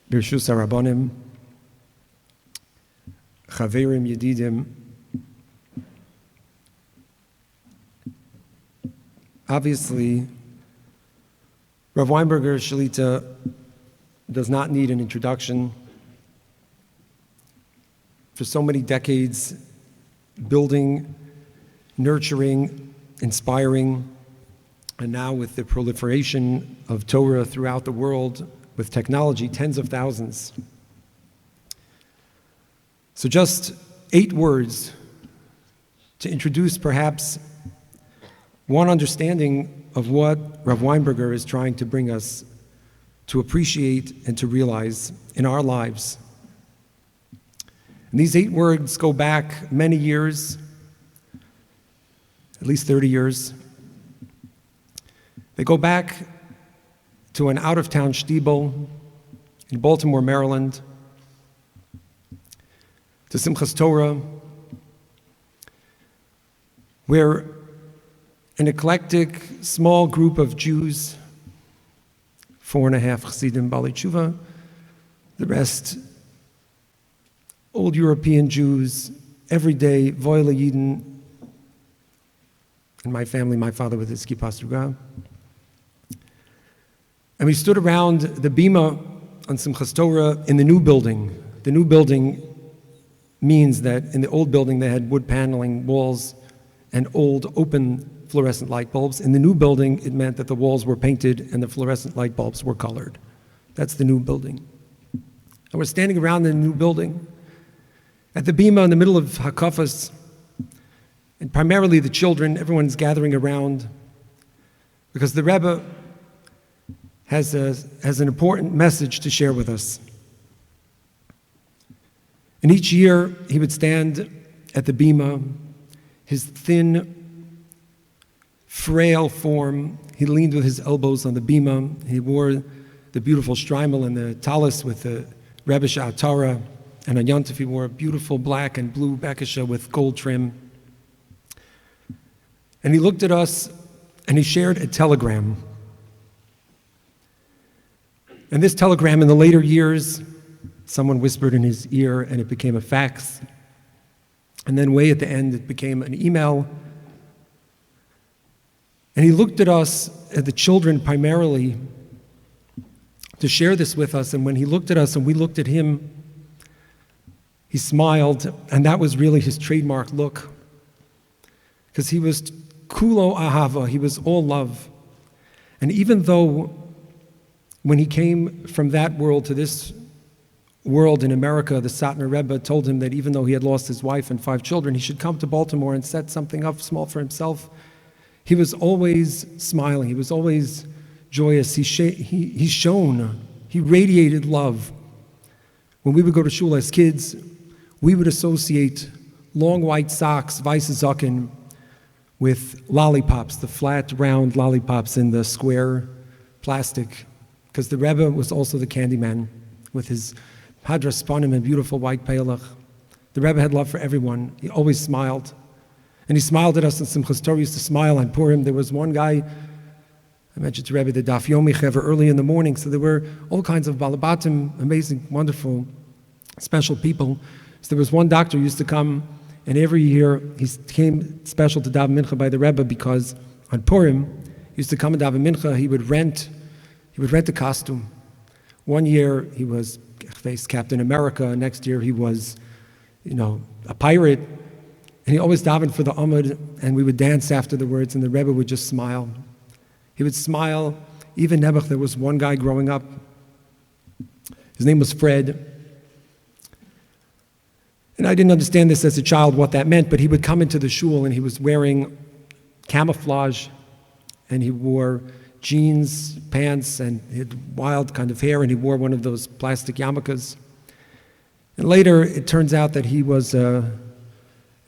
Birshus Harabonim, Chaverim Yedidim. Obviously, Rav Weinberger Shalita does not need an introduction. For so many decades, building, nurturing, inspiring, and now with the proliferation of Torah throughout the world, with technology, tens of thousands. So just 8 words to introduce perhaps one understanding of what Rav Weinberger is trying to bring us to appreciate and to realize in our lives. And these 8 words go back many years, at least 30 years. They go back to an out-of-town shtibel in Baltimore, Maryland, to Simchas Torah, where an eclectic, small group of Jews, 4.5 Chassidim Bali Tshuva, the rest old European Jews, everyday Voile Yidden, and my family, my father with his kippah sruga. And we stood around the bima on Simchas Torah in the new building. The new building means that in the old building they had wood paneling walls and old open fluorescent light bulbs. In the new building, it meant that the walls were painted and the fluorescent light bulbs were colored. That's the new building. And we're standing around in the new building at the bima in the middle of Hakafas, and primarily the children, everyone's gathering around because the Rebbe has an important message to share with us. And each year he would stand at the bima, his thin, frail form, he leaned with his elbows on the bima, he wore the beautiful shtreimel and the talis with the Rebbe Torah, and on Yontif he wore a beautiful black and blue bekisha with gold trim. And he looked at us and he shared a telegram. And this telegram in the later years, someone whispered in his ear and it became a fax. And then way at the end it became an email. And he looked at us, at the children primarily, to share this with us. And when he looked at us and we looked at him, he smiled, and that was really his trademark look. Because he was kulo ahava, he was all love. And even though when he came from that world to this world in America, the Satmar Rebbe told him that even though he had lost his wife and 5 children, he should come to Baltimore and set something up small for himself. He was always smiling, he was always joyous, he shone, he radiated love. When we would go to shul as kids, we would associate long white socks, weiße Socken, with lollipops, the flat, round lollipops in the square plastic, because the Rebbe was also the candy man with his hadras spanim and beautiful white peilach. The Rebbe had love for everyone. He always smiled. And he smiled at us in Simchas Torah. He used to smile on Purim. There was one guy, I mentioned to Rebbe the Daf Yomi Chever early in the morning, so there were all kinds of balabatim, amazing, wonderful, special people. So there was one doctor who used to come, and every year he came special to daven mincha by the Rebbe because on Purim, he used to come and daven mincha. He would rent a costume. One year he was Captain America. Next year he was, a pirate. And he always davened for the Amud, and we would dance after the words, and the Rebbe would just smile. He would smile. Even Nebuch, there was one guy growing up. His name was Fred. And I didn't understand this as a child, what that meant, but he would come into the shul and he was wearing camouflage and he wore jeans, pants, and he had wild kind of hair, and he wore one of those plastic yarmulkes. And later it turns out that he was a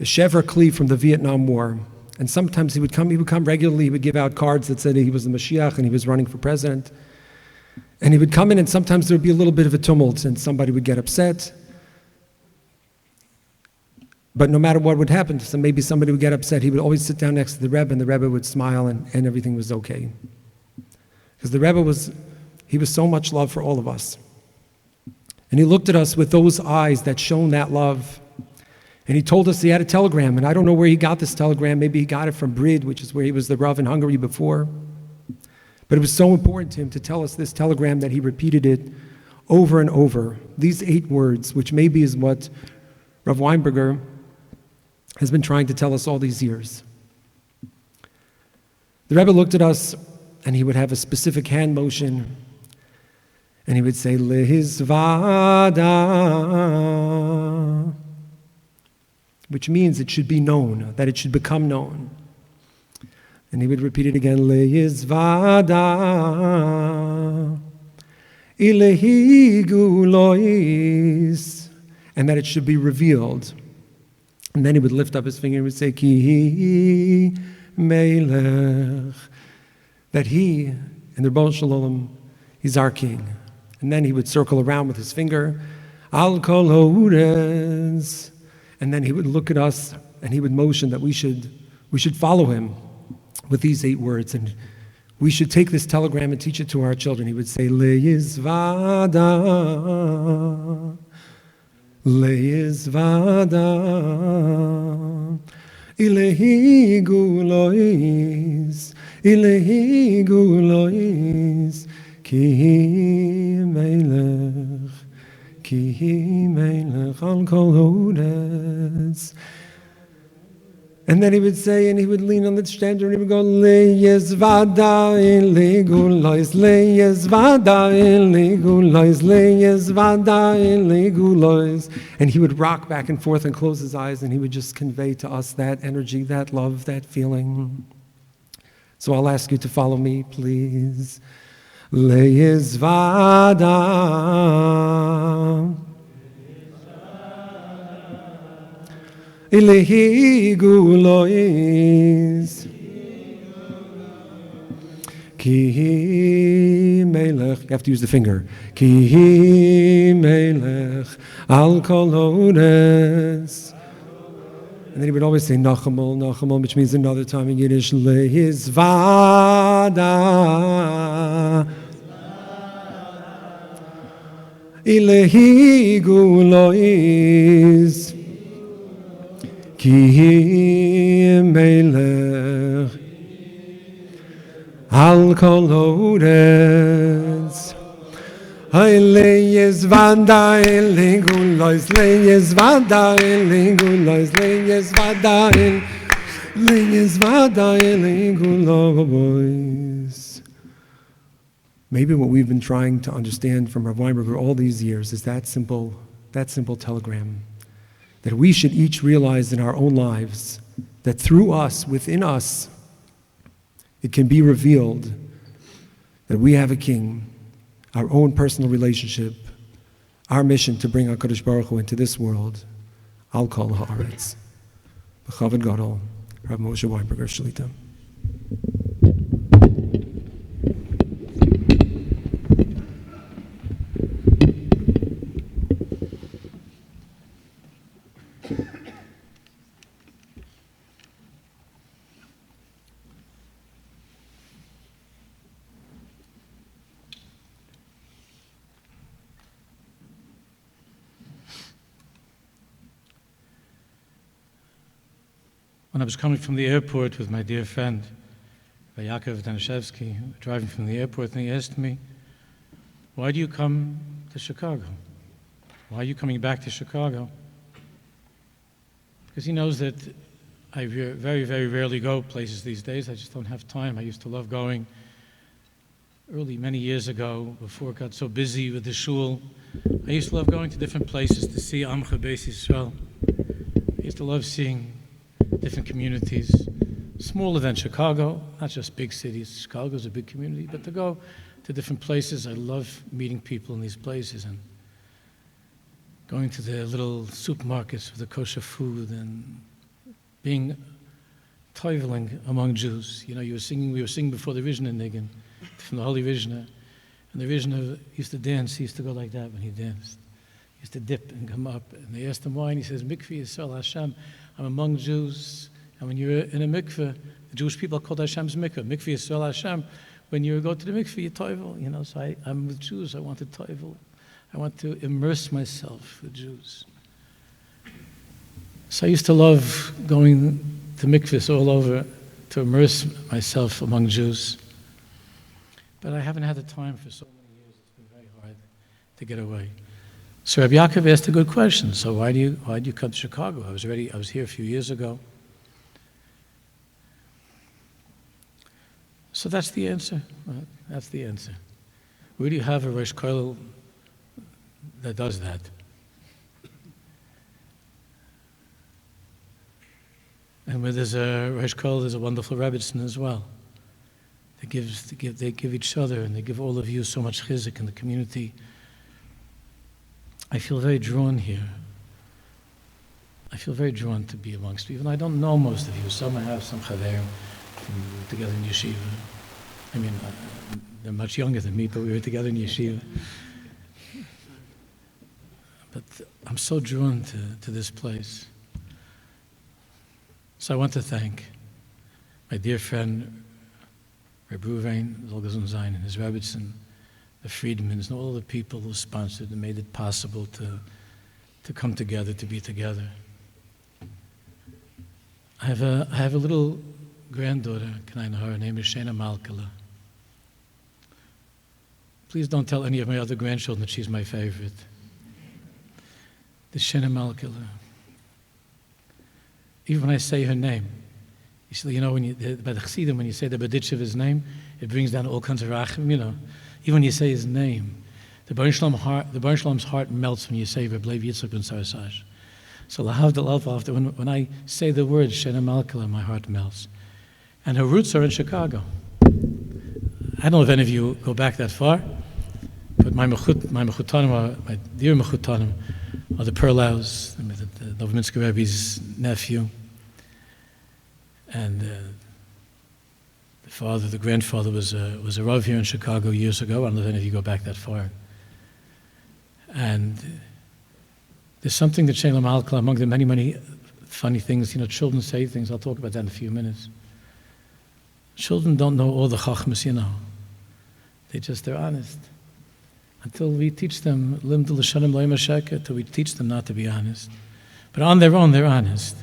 Shever Kli from the Vietnam War. And sometimes he would come regularly, he would give out cards that said he was the Mashiach and he was running for president. And he would come in and sometimes there would be a little bit of a tumult and somebody would get upset. But no matter what would happen, so maybe somebody would get upset, he would always sit down next to the Rebbe and the Rebbe would smile and everything was okay. Because the Rebbe was so much love for all of us. And he looked at us with those eyes that shone that love. And he told us he had a telegram, and I don't know where he got this telegram. Maybe he got it from Brid, which is where he was the Rav in Hungary before. But it was so important to him to tell us this telegram that he repeated it over and over. These 8 words, which maybe is what Rav Weinberger has been trying to tell us all these years. The Rebbe looked at us, and he would have a specific hand motion, and he would say, Lehizvada, which means it should be known, that it should become known. And he would repeat it again, Lehizvada, Ilehi gulois, and that it should be revealed. And then he would lift up his finger and would say, Ki Melech, that he, and the Rebbe Shalom, he's our king. And then he would circle around with his finger, Al Kol Ha'urez, and then he would look at us and he would motion that we should follow him with these 8 words. And we should take this telegram and teach it to our children. He would say, Le'izvada, Le'izvada, Ilehi gulois, Ilehi gulois, Ki Melech, Ki Melech al kol ha'urez. And then he would say, and he would lean on the stand and he would go, Le'yezvada ilegulois, Le'yezvada ilegulois, Le'yezvada ilegulois. And he would rock back and forth and close his eyes, and he would just convey to us that energy, that love, that feeling. So I'll ask you to follow me, please. Le'yezvada Ilehi gulois, Ki Melech, you have to use the finger, Ki Melech al kol ha'urez. And then he would always say Nachamol, Nachamol, which means another time in Yiddish, Le'izvada Ilehi gulois, Ki Melech al kol ha'urez. Le'yezvada ilegulois, Le'yezvada ilegulois, Le'yezvada ilegulois. Maybe what we've been trying to understand from Rav Weinberger all these years is that simple telegram. That we should each realize in our own lives that through us, within us, it can be revealed that we have a king, our own personal relationship, our mission to bring HaKadosh Baruch Hu into this world. Al Kol Ha'aretz. B'chavod Gadol, Rav Moshe Weinberger, Shalita. When I was coming from the airport with my dear friend, Yaakov Danishevsky, driving from the airport, and he asked me, why do you come to Chicago? Why are you coming back to Chicago? Because he knows that I very, very rarely go places these days. I just don't have time. I used to love going early, many years ago, before it got so busy with the shul. I used to love going to different places to see Amcha Beis Yisrael. I used to love seeing different communities, smaller than Chicago, not just big cities. Chicago's a big community, but to go to different places. I love meeting people in these places and going to the little supermarkets with the kosher food and being toiveling among Jews. You know, we were singing before the Rishna Niggin, from the Holy Rishna, and the Rishna used to dance. He used to go like that when he danced. He used to dip and come up, and they asked him why, and he says, Mikveh Yisrael Hashem, I'm among Jews, and when you're in a mikveh, the Jewish people are called Hashem's mikveh. Mikveh Yisrael Hashem. When you go to the mikveh, you toivel. You know, so I'm with Jews. I want to toivel. I want to immerse myself with Jews. So I used to love going to mikvahs all over to immerse myself among Jews. But I haven't had the time for so many years. It's been very hard to get away. So Rabbi Yaakov asked a good question. So why do you come to Chicago? I was here a few years ago. So that's the answer. That's the answer. Where do you have a Rosh Kollel that does that? And where there's a Rosh Kollel, there's a wonderful Rebbetzin as well. They give each other, and they give all of you so much chizuk in the community. I feel very drawn here. I feel very drawn to be amongst you. Even I don't know most of you. Some I have, some chaverim together in yeshiva. I mean, they're much younger than me, but we were together in yeshiva. But I'm so drawn to this place. So I want to thank my dear friend, Rebbe Zolgazun Zayin, and his Rebbetzin, the Friedmans, and all the people who sponsored and made it possible to come together, to be together. I have a little granddaughter, can I know her? Her name is Shena Malkala. Please don't tell any of my other grandchildren that she's my favorite. The Shena Malkala. Even when I say her name, you know, by the Chassidim, when you say the Baditch of his name, it brings down all kinds of rachim, you know. Even when you say his name, the Baruch Shalom's heart melts when you say Reb Lev Yitzchak ben Sarasaj. So when I say the word Shena Malkala, my heart melts. And her roots are in Chicago. I don't know if any of you go back that far, but my mechutanim, my dear mechutanim, are the Perlaus, the Novominsker Rebbe's nephew, and the grandfather was a Rav here in Chicago years ago. I don't know if any of you go back that far. And there's something that Shalom Alkal, among the many, many funny things, you know, children say things. I'll talk about that in a few minutes. Children don't know all the chachmas, you know. They're honest. Until we teach them, until we teach them not to be honest. But on their own, they're honest.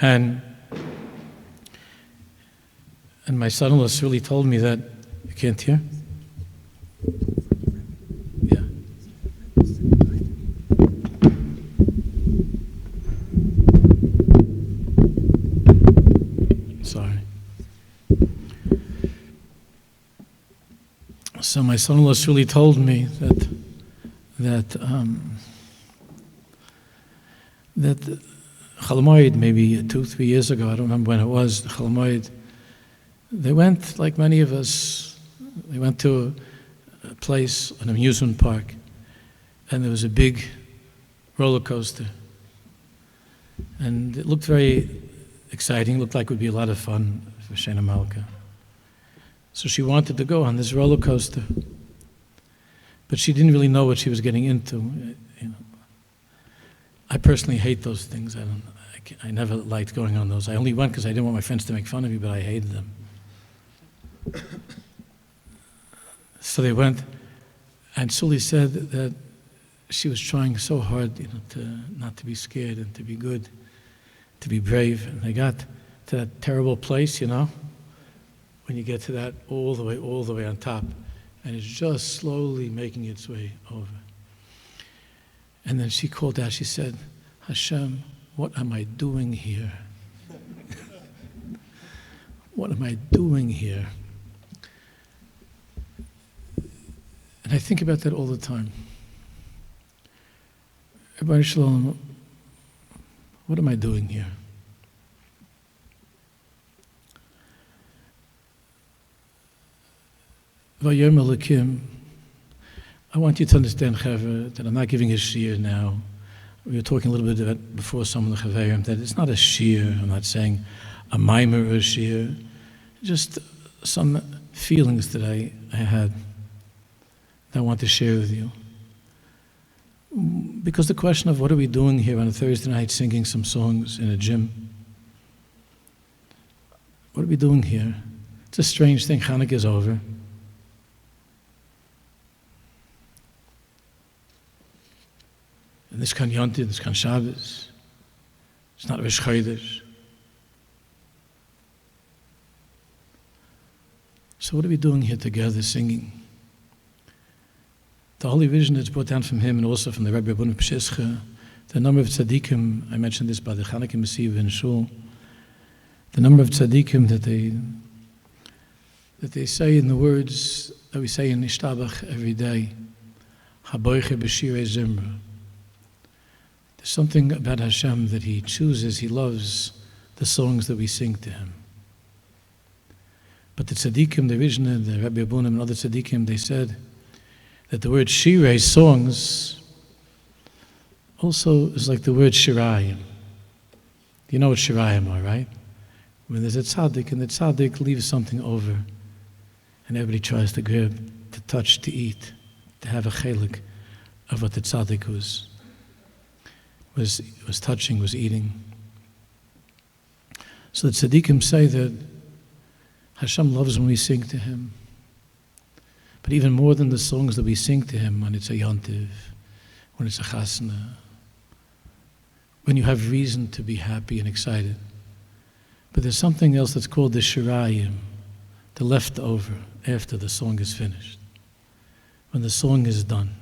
And my son-in-law really told me that, you can't hear? Yeah. Sorry. So my son-in-law really told me that Chalamoid, maybe 2-3 years ago, I don't remember when it was, Chalamoid, they went, like many of us, they went to a place, an amusement park, and there was a big roller coaster. And it looked very exciting, looked like it would be a lot of fun for Shena Malka. So she wanted to go on this roller coaster, but she didn't really know what she was getting into. You know, I personally hate those things. I never liked going on those. I only went because I didn't want my friends to make fun of me, but I hated them. So they went, and Sully said that she was trying so hard, you know, to not to be scared and to be good, to be brave. And they got to that terrible place, you know, when you get to that all the way on top, and it's just slowly making its way over. And then she called out, she said, Hashem, what am I doing here? What am I doing here? And I think about that all the time. Rebbe Shalom, what am I doing here? Vayom Elokim, I want you to understand, Chaver, that I'm not giving a shiur now. We were talking a little bit about before some of the Chaverim, that it's not a shiur. I'm not saying a mimer or a shiur. Just some feelings that I had that I want to share with you. Because the question of what are we doing here on a Thursday night singing some songs in a gym? What are we doing here? It's a strange thing. Hanukkah is over. This kan Yontif, this kan Shabbos. It's not Rosh Chodesh. So what are we doing here together, singing? The Holy Vision that's brought down from him and also from the Rebbe of Peshischa, the number of tzaddikim, I mentioned this by the Chanukah Mesiva in Shul, the number of tzaddikim that they say in the words that we say in Ishtabach every day, Haboiche b'shirei zimra. There's something about Hashem that He chooses, He loves the songs that we sing to Him. But the tzaddikim, the Rishna, the Rebbe Abunim and other tzaddikim, they said that the word shirei, songs, also is like the word shirayim. You know what shirayim are, right? When there's a tzaddik and the tzaddik leaves something over and everybody tries to grab, to touch, to eat, to have a chelik of what the tzaddik was touching, was eating. So the tzaddikim say that Hashem loves when we sing to Him. But even more than the songs that we sing to Him, when it's a yontiv, when it's a chasna, when you have reason to be happy and excited. But there's something else that's called the shirayim, the leftover after the song is finished. When the song is done.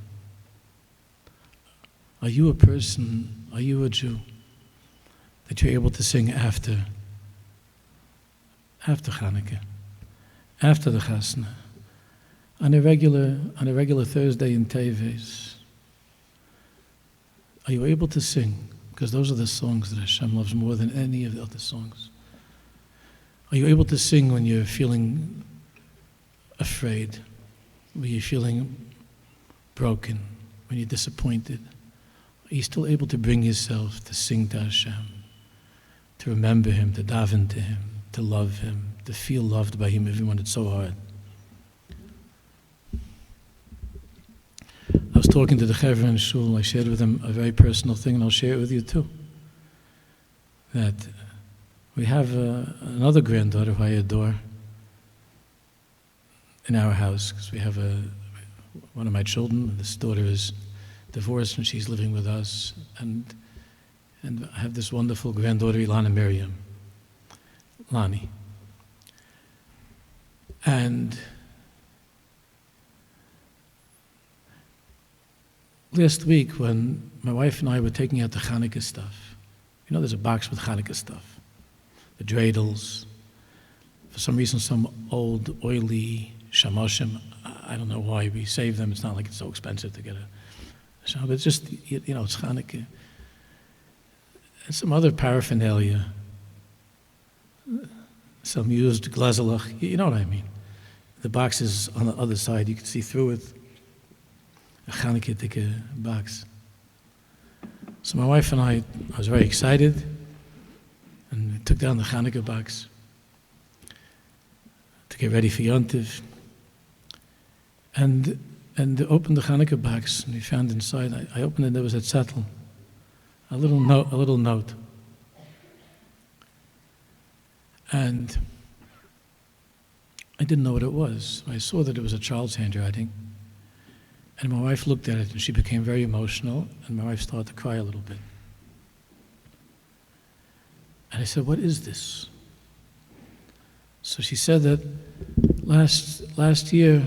Are you a person, are you a Jew, that you're able to sing after Chanukah, after the chasna, on a regular Thursday in Teves? Are you able to sing? Because those are the songs that Hashem loves more than any of the other songs. Are you able to sing when you're feeling afraid, when you're feeling broken, when you're disappointed? Are you still able to bring yourself to sing to Hashem, to remember Him, to daven to Him, to love Him, to feel loved by Him even when it's so hard? I was talking to the Chevra in Shul. I shared with them a very personal thing, and I'll share it with you too. That we have another granddaughter who I adore in our house, because we have one of my children. This daughter is divorced and she's living with us, and I have this wonderful granddaughter, Ilana Miriam, Lani. And last week, when my wife and I were taking out the Chanukah stuff, you know, there's a box with Chanukah stuff, the dreidels, for some reason, some old, oily shamoshim. I don't know why we save them. It's not like it's so expensive to get a sham, but it's just, you know, it's Chanukah. And some other paraphernalia, some used glazalach, you know what I mean. The box is on the other side, you can see through it. A Chanukah box. So my wife and I was very excited, and we took down the Chanukah box to get ready for Yontiv, and opened the Chanukah box, and we found inside. I opened it. There was a zettel, a little note, and I didn't know what it was. I saw that it was a child's handwriting. And my wife looked at it, and she became very emotional, and my wife started to cry a little bit. And I said, "What is this?" So she said that last year,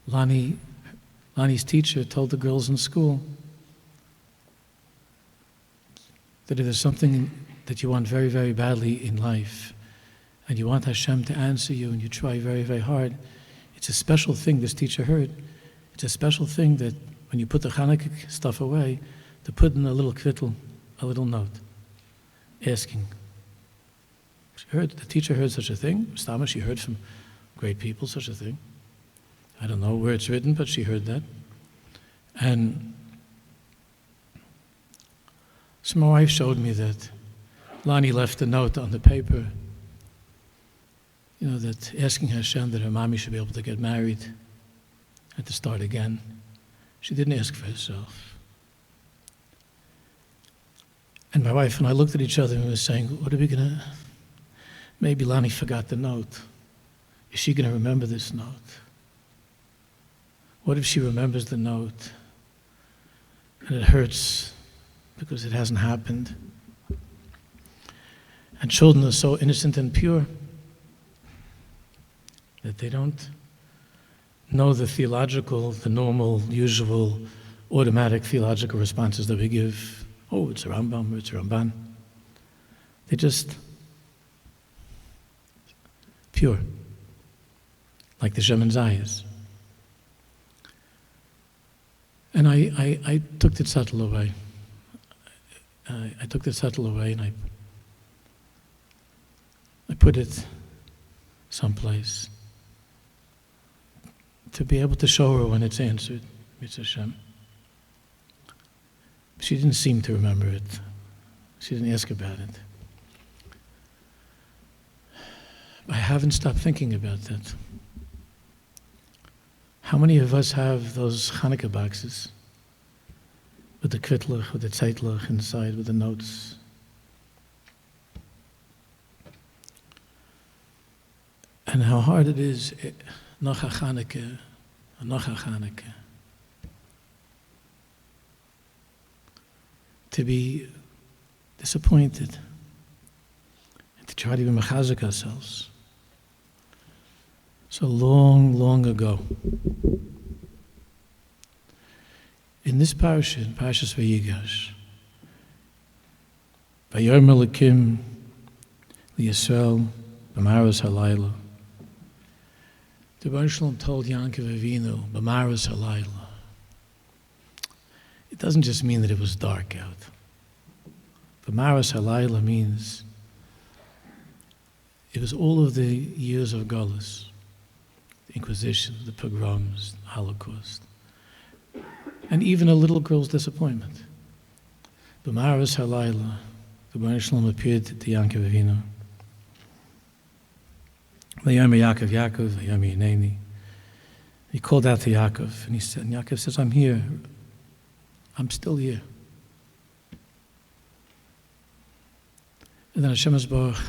Lani's teacher told the girls in school that if there's something that you want very, very badly in life, and you want Hashem to answer you, and you try very, very hard, it's a special thing this teacher heard. It's a special thing that when you put the Chanukah stuff away, to put in a little kvittel, a little note, asking. The teacher heard such a thing. Stama, she heard from great people such a thing. I don't know where it's written, but she heard that. And so my wife showed me that Lani left a note on the paper, you know, that asking Hashem that her mommy should be able to get married and to start again. She didn't ask for herself. And my wife and I looked at each other and we were saying, what are we going to... Maybe Lani forgot the note. Is she going to remember this note? What if she remembers the note? and it hurts because it hasn't happened. And children are so innocent and pure that they don't know the theological, the normal, usual, automatic theological responses that we give. Oh, it's a Rambam, or it's a Ramban. They're just pure, like the Shemin Zayas. And I took the tzattel away. I took the tzattel away and I put it someplace to be able to show her when it's answered, Mitzvah Hashem. She didn't seem to remember it. She didn't ask about it. I haven't stopped thinking about that. How many of us have those Hanukkah boxes with the kvitlach, with the zeitlach inside, with the notes? And how hard it is, noch a Hanukkah, to be disappointed and to try to be mechazik ourselves. So long ago, in this parasha, in Parashas Vayigash, Vayomer Elokim liYisrael b'maros halayla, the Rebbe Shalom told Yaakov Avinu, b'maros halayla. It doesn't just mean that it was dark out. B'maros halayla means it was all of the years of Golus, the Inquisition, the pogroms, the Holocaust, and even a little girl's disappointment. B'maros halayla, the Rebbe Shalom appeared to Yaakov Avinu. Vayomer Yaakov, Yaakov, Vayomer Hineni. He called out to Yaakov, and he said, and Yaakov says, I'm here. I'm still here. And then Hashem Yisborach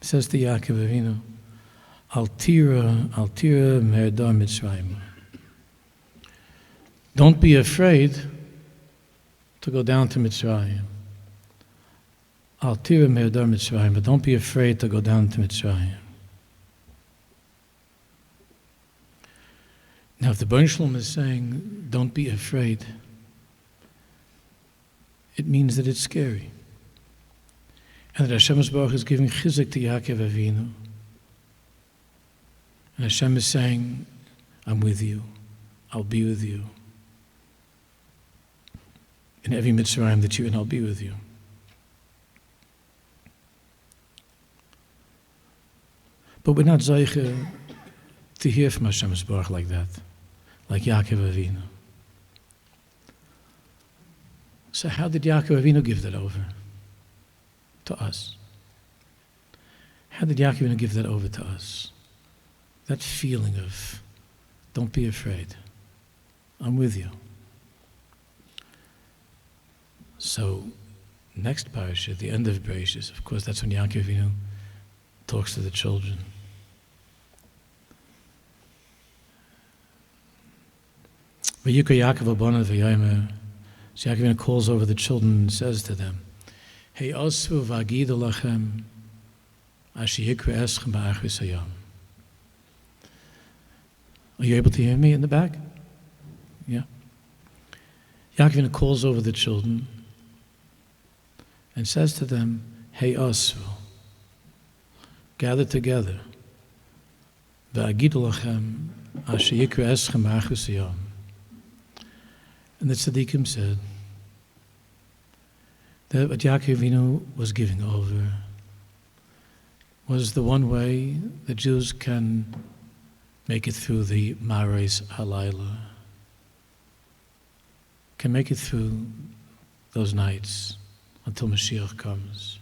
says to Yaakov Avinu, Al tira me'edar Mitzrayim. Don't be afraid to go down to Mitzrayim. Al tira me'edar Mitzrayim, but don't be afraid to go down to Mitzrayim. Now, if the Rebbe Shalom is saying, don't be afraid, it means that it's scary. And that Hashem Yisborach is giving chizuk to Yaakov Avinu. And Hashem is saying, I'm with you. I'll be with you. In every Mitzrayim that you're in, I'll be with you. But we're not zeicher to hear from Hashem Yisborach like that, like Yaakov Avinu. So how did Yaakov Avinu give that over to us? How did Yaakov Avinu give that over to us? That feeling of, don't be afraid. I'm with you. So, next parasha, the end of Bereshis, of course, that's when Yaakov Avinu talks to the children. Vayikra Yaakov Abana Vayomer. So Yaakov Avinu calls over the children and says to them, Hey osvu v'agidu lachem asher yikra eschem ba'achris hayam. Are you able to hear me in the back? Yeah. Yaakov Avinu calls over the children and says to them, Hey osvu, gather together, v'agidu lachem asher yikra eschem ba'achris hayam. And the tzaddikim said that what Yaakov Avinu was giving over was the one way the Jews can make it through the Mares Halayla, can make it through those nights until Mashiach comes.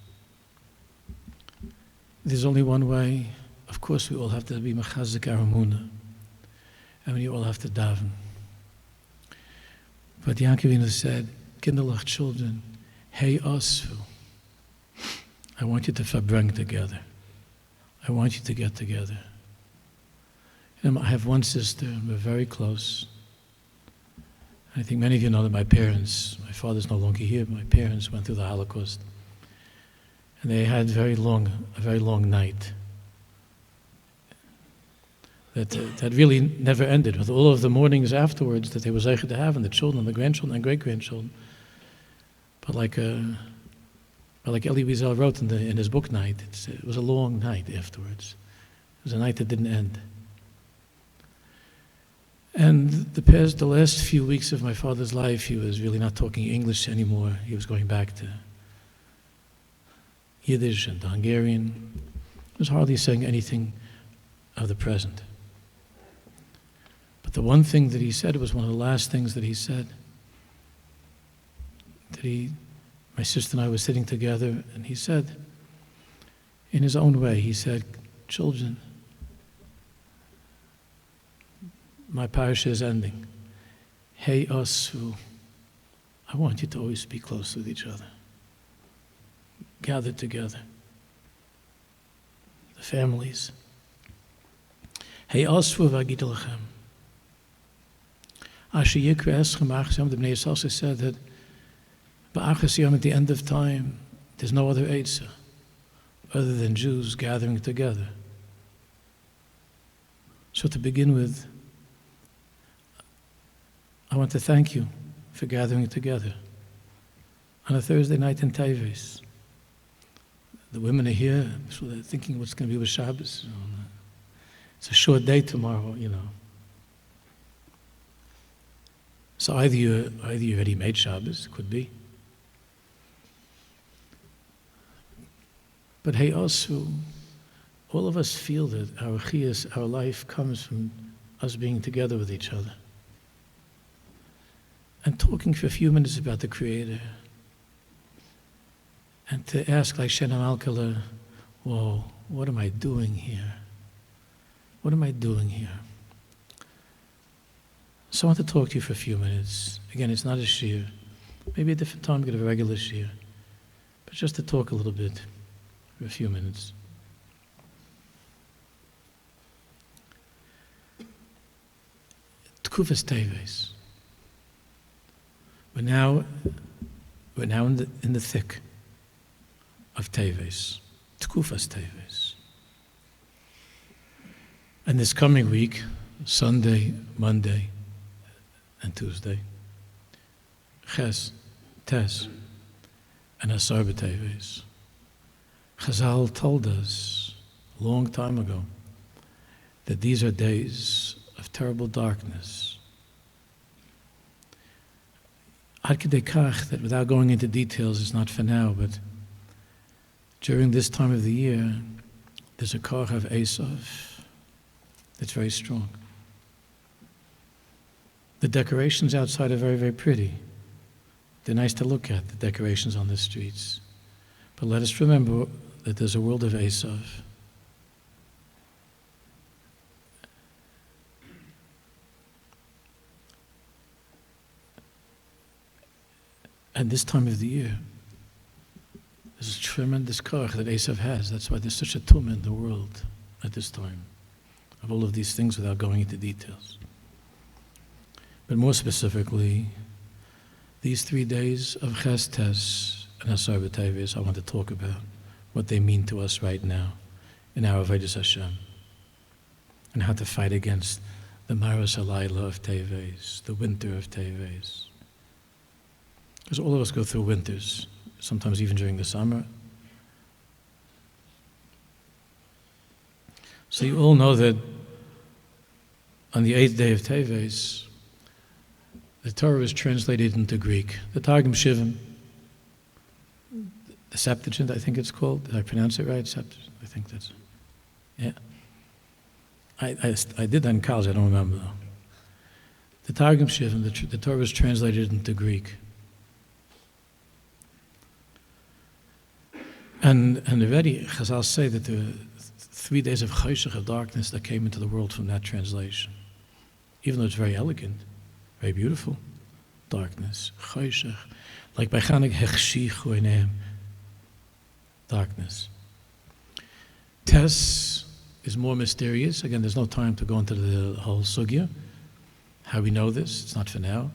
There's only one way. Of course, we all have to be mechazik our emunah, and we all have to daven. But Yaakov Avinu said, Kinderlach, children, hey osvu, I want you to verbring together. I want you to get together. And I have one sister, and we're very close. I think many of you know that my father's no longer here, but my parents went through the Holocaust. And they had a very long night that really never ended, with all of the mornings afterwards that they were zeicher to have, and the children, the grandchildren, and great-grandchildren. But like Elie Wiesel wrote in his book Night, it was a long night afterwards. It was a night that didn't end. And the last few weeks of my father's life, he was really not talking English anymore. He was going back to Yiddish and Hungarian. He was hardly saying anything of the present. But the one thing that he said was one of the last things that he said. My sister and I were sitting together, and he said, in his own way, he said, "Children, my parasha is ending. Hey, Asu, I want you to always be close with each other. Gather together. The families. Hey, Asu v'agidolchem. Asher yikra eschem achas the Bnei Yisrael said that ba'achas yom, at the end of time, there's no other Eitzah other than Jews gathering together. So to begin with, I want to thank you for gathering together on a Thursday night in Teves. The women are here, so they're thinking what's going to be with Shabbos. It's a short day tomorrow, you know. So either you already made Shabbos, could be. But hey, also, all of us feel that our chiyas, our life, comes from us being together with each other. And talking for a few minutes about the Creator. And to ask, like Shannon Alcala, whoa, what am I doing here? What am I doing here? So I want to talk to you for a few minutes. Again, it's not a shir. Maybe a different time we could have a regular shir. But just to talk a little bit for a few minutes. Tkufas Teves. We're now in the thick of Teves, Tkufas Teves. And this coming week, Sunday, Monday, and Tuesday, Ches, Tes, and Asar B'Teves. Chazal told us a long time ago that these are days of terrible darkness. Ad kedei kach, that without going into details, it's not for now, but during this time of the year, there's a koch of Esav that's very strong. The decorations outside are very, very pretty. They're nice to look at, the decorations on the streets. But let us remember that there's a world of Esav. And this time of the year, there's a tremendous koach that Esav has. That's why there's such a tumah in the world at this time of all of these things without going into details. But more specifically, these 3 days of Ches, Tes, and Asar B'Teves, I want to talk about what they mean to us right now in our Avodas Hashem, and how to fight against the Maros Halayla of Teves, the winter of Teves. Because all of us go through winters, sometimes even during the summer. So you all know that on the 8th day of Teves, the Torah is translated into Greek. The Targum Shivim, the Septuagint, I think it's called. Did I pronounce it right? Septuagint, I think that's, yeah. I did that in college, I don't remember though. The Targum Shivim, the Torah is translated into Greek. And already, Chazal say that there were 3 days of chayshach, of darkness, that came into the world from that translation. Even though it's very elegant, very beautiful, darkness, chayshach. Like by Chanukah, hechshichu einehem, darkness. Tes is more mysterious. Again, there's no time to go into the whole sugya. How we know this, it's not for now.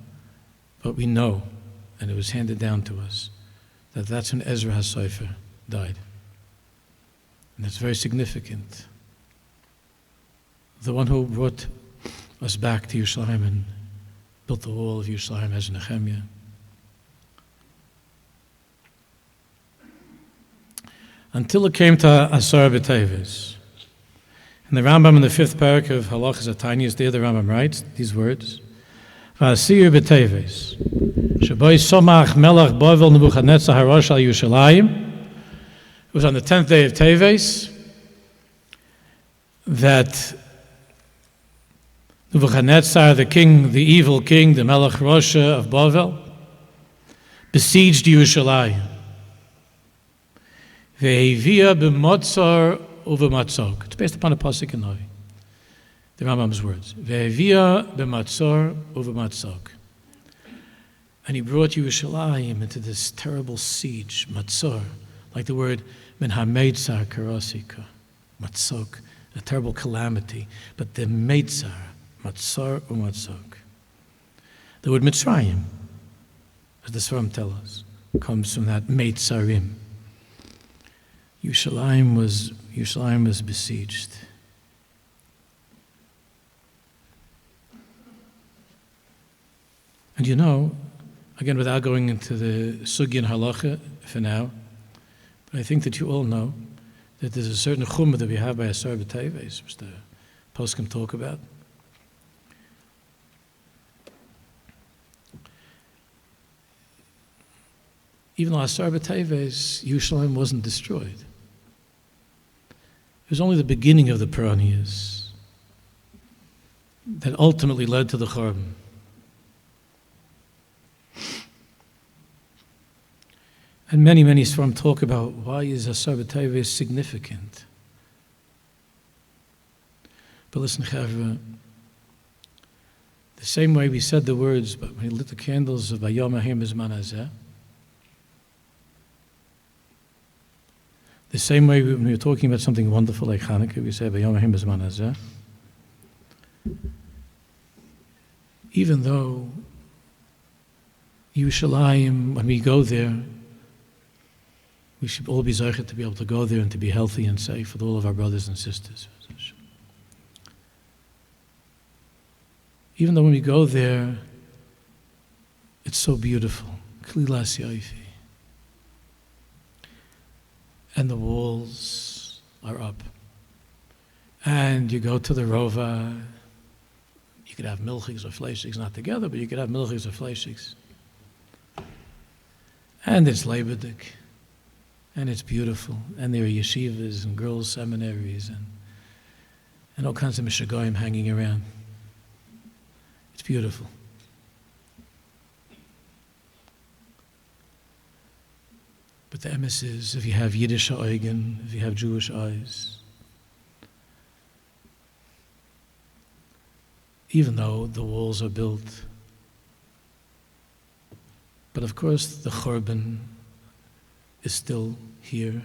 But we know, and it was handed down to us, that that's when Ezra HaSofer died. And that's very significant. The one who brought us back to Yerushalayim and built the wall of Yerushalayim as Nehemiah. Until it came to Asar B'Teves. And the Rambam in the 5th parak of Halachas Atanya, there the Rambam writes these words: V'asir B'Teves, Shaboy Somach Melach Bovel Nebuchadnezzar Harosh al Yerushalayim. It was on the 10th day of Teves that Nebuchadnezzar, the king, the evil king, the Melech Rosha of Bavel, besieged Yerushalayim. Ve'hivia b'motzar u'v'matzok. It's based upon a pasuk in Novi, the Rambam's words. Ve'hivia b'motzar u'v'matzok. And he brought Yerushalayim into this terrible siege, matzor, like the word min ha-meitzar karasika, matzok, a terrible calamity. But the meitzar, matzor u'matzok. The word Mitzrayim, as the Sfarim tell us, comes from that meitzarim. Yerushalayim was besieged. And you know, again, without going into the Sugya and Halacha for now, but I think that you all know that there's a certain chumrah that we have by Asar B'Teves, which the poskim talk about. Even though Asar B'Teves, Yerushalayim wasn't destroyed. It was only the beginning of the Peronias that ultimately led to the Churban. And many Sfarim talk about why is Asar B'Teves significant. But listen, Chavra, the same way we said the words, but when he lit the candles of Vayom Ahim Bizman Hazeh, the same way when we were talking about something wonderful like Hanukkah, we say Vayom Ahim Bizman Hazeh. Even though Yerushalayim, when we go there, we should all be zeichet to be able to go there and to be healthy and safe with all of our brothers and sisters. Even though when we go there, it's so beautiful. Klilas Yaifi. And the walls are up. And you go to the Rova, you could have milchigs or fleishigs, not together, but you could have milchigs or fleishigs. And it's Leibedik. And it's beautiful. And there are yeshivas and girls' seminaries and all kinds of mishagoyim hanging around. It's beautiful. But the emes is, if you have Yiddish Eugen, if you have Jewish eyes, even though the walls are built, but of course the Churban is still here,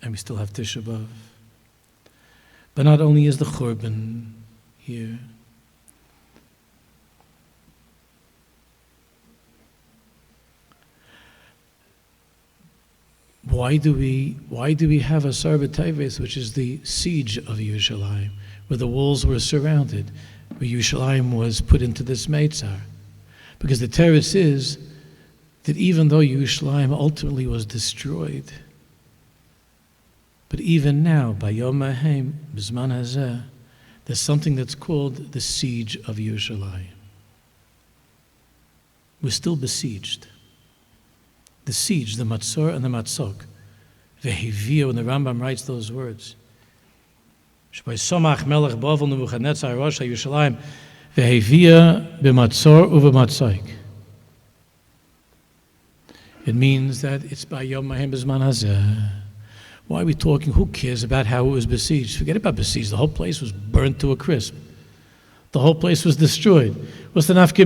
and we still have Tisha B'Av. But not only is the Churban here, why do we have Asar B'Teves, which is the siege of Yerushalayim, where the walls were surrounded, where Yerushalayim was put into this Meitzar? Because the teretz is that even though Yerushalayim ultimately was destroyed, but even now, by Yom Haim, Bizman Hazeh, there's something that's called the siege of Yerushalayim. We're still besieged. The siege, the Matzor and the Matzok. Vehivia, when the Rambam writes those words, Shbay Somach Melech Bavel Nebuchadnezzar Rosh HaYerushalayim, Vehivia b'Matzor u'v'Matzoik. It means that it's by Yom Haim Bizman Hazeh. Why are we talking? Who cares about how it was besieged? Forget about besieged. The whole place was burnt to a crisp. The whole place was destroyed. What's the nafka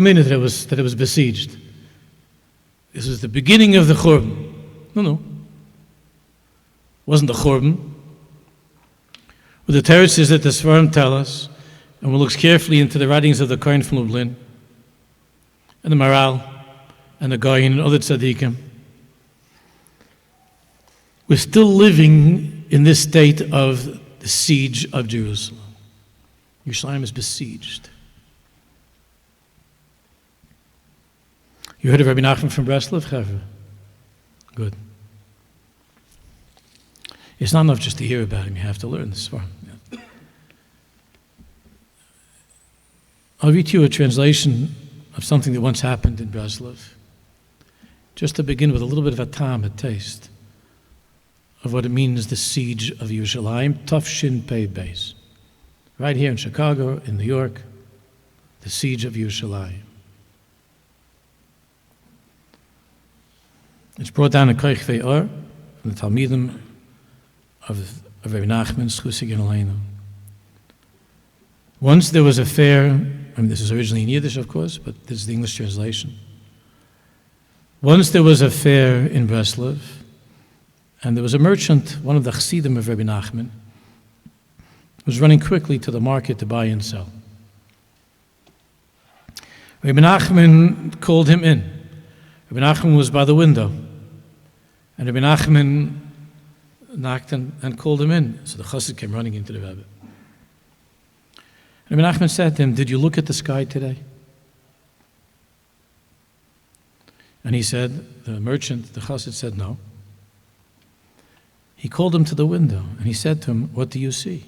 that it was besieged? This was the beginning of the Churban. No. It wasn't the Churban. Well, the teretz is that the Sfarim tell us, and one looks carefully into the writings of the Kohen from Lublin, and the Maral, and the Goyin and other tzaddikim, we're still living in this state of the siege of Jerusalem. Yerushalayim is besieged. You heard of Rabbi Nachman from Breslov, Chavre? Good. It's not enough just to hear about him. You have to learn this one. Yeah. I'll read to you a translation of something that once happened in Breslov, just to begin with a little bit of a tam, a taste of what it means, the siege of Yerushalayim, Tafshin Pei Beis. Right here in Chicago, in New York, the siege of Yerushalayim. It's brought down in Koich Ve'or from the Talmidim of Rabbi Nachman, Schusig and Aleinu. Once there was a fair, this is originally in Yiddish, of course, but this is the English translation. Once there was a fair in Breslov, and there was a merchant, one of the chassidim of Rabbi Nachman, was running quickly to the market to buy and sell. Rabbi Nachman called him in. Rabbi Nachman was by the window, and Rabbi Nachman knocked and called him in. So the chassid came running into the Rebbe. Rabbi Nachman said to him, "Did you look at the sky today?" And he said, the merchant, the chassid said, "No." He called him to the window, and he said to him, "What do you see?"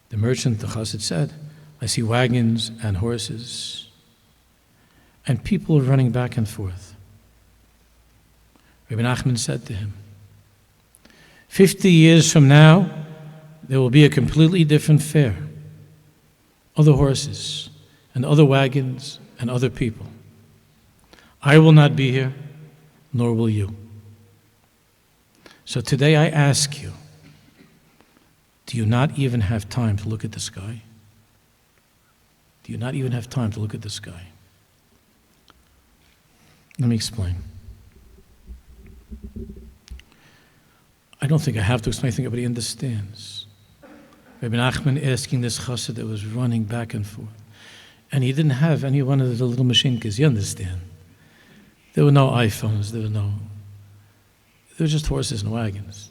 The merchant, the chassid, said, "I see wagons and horses, and people are running back and forth." Rabbi Nachman said to him, 50 years from now, there will be a completely different fair. Other horses, and other wagons, and other people. I will not be here, nor will you. So today I ask you, do you not even have time to look at the sky? Do you not even have time to look at the sky? Let me explain. I don't think I have to explain. I think everybody understands. Rabbi Nachman asking this chassid that was running back and forth. And he didn't have any one of the little machinkas, you understand. There were no iPhones, there were just horses and wagons.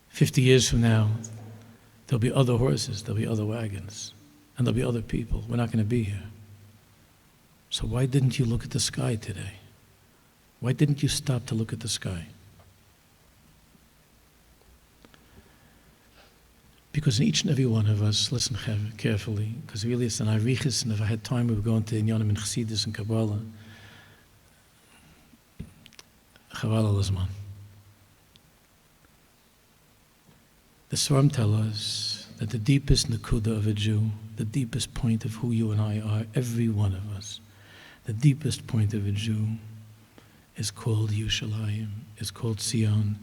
50 years from now, there'll be other horses, there'll be other wagons, and there'll be other people. We're not going to be here. So why didn't you look at the sky today? Why didn't you stop to look at the sky? Because in each and every one of us, listen carefully, because really it's an arichis, and if I had time we would go into Inyanim and Chassidus and Kabbalah. Chaval al-Azman. The Svarim tell us that the deepest nakuda of a Jew, the deepest point of who you and I are, every one of us, the deepest point of a Jew is called Yerushalayim, is called Zion.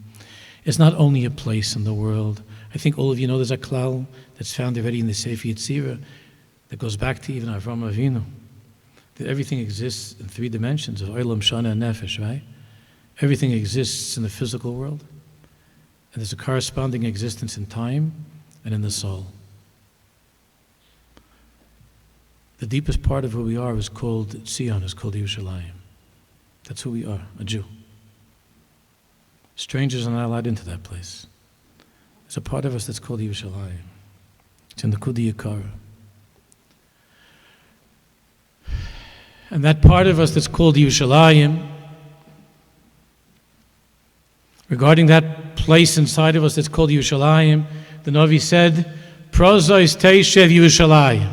It's not only a place in the world. I think all of you know there's a klal that's found already in the Sefer Yetzirah that goes back to even Avram Avinu, that everything exists in 3 dimensions of Olam, Shana, and Nefesh, right? Everything exists in the physical world, and there's a corresponding existence in time and in the soul. The deepest part of who we are is called Zion, is called Yerushalayim. That's who we are, a Jew. Strangers are not allowed into that place. There's a part of us that's called Yerushalayim. It's in the Kudi Yakara. And that part of us that's called Yerushalayim, regarding that place inside of us that's called Yerushalayim, the Navi said, Prozois Teishev Yerushalayim.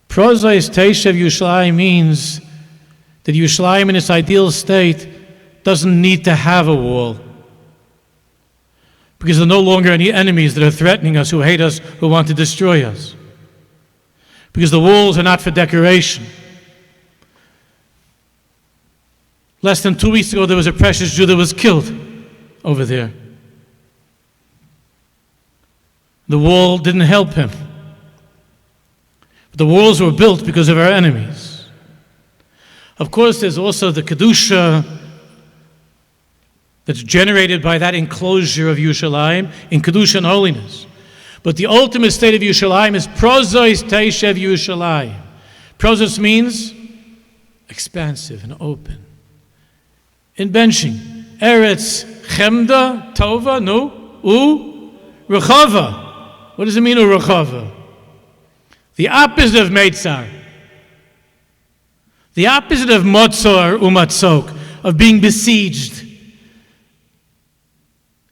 Prozois Teishev Yerushalayim means that Yerushalayim in its ideal state doesn't need to have a wall, because there are no longer any enemies that are threatening us, who hate us, who want to destroy us. Because the walls are not for decoration. Less than 2 weeks ago, there was a precious Jew that was killed over there. The wall didn't help him. But the walls were built because of our enemies. Of course, there's also the Kedusha that's generated by that enclosure of Yerushalayim in Kedusha and holiness. But the ultimate state of Yerushalayim is Prozois Teishev Yerushalayim. Prosos means expansive and open. In benching, Eretz Chemda Tova Rechava. What does it mean, Rechava? The opposite of Meitzar. The opposite of Motzor Umatzok, of being besieged.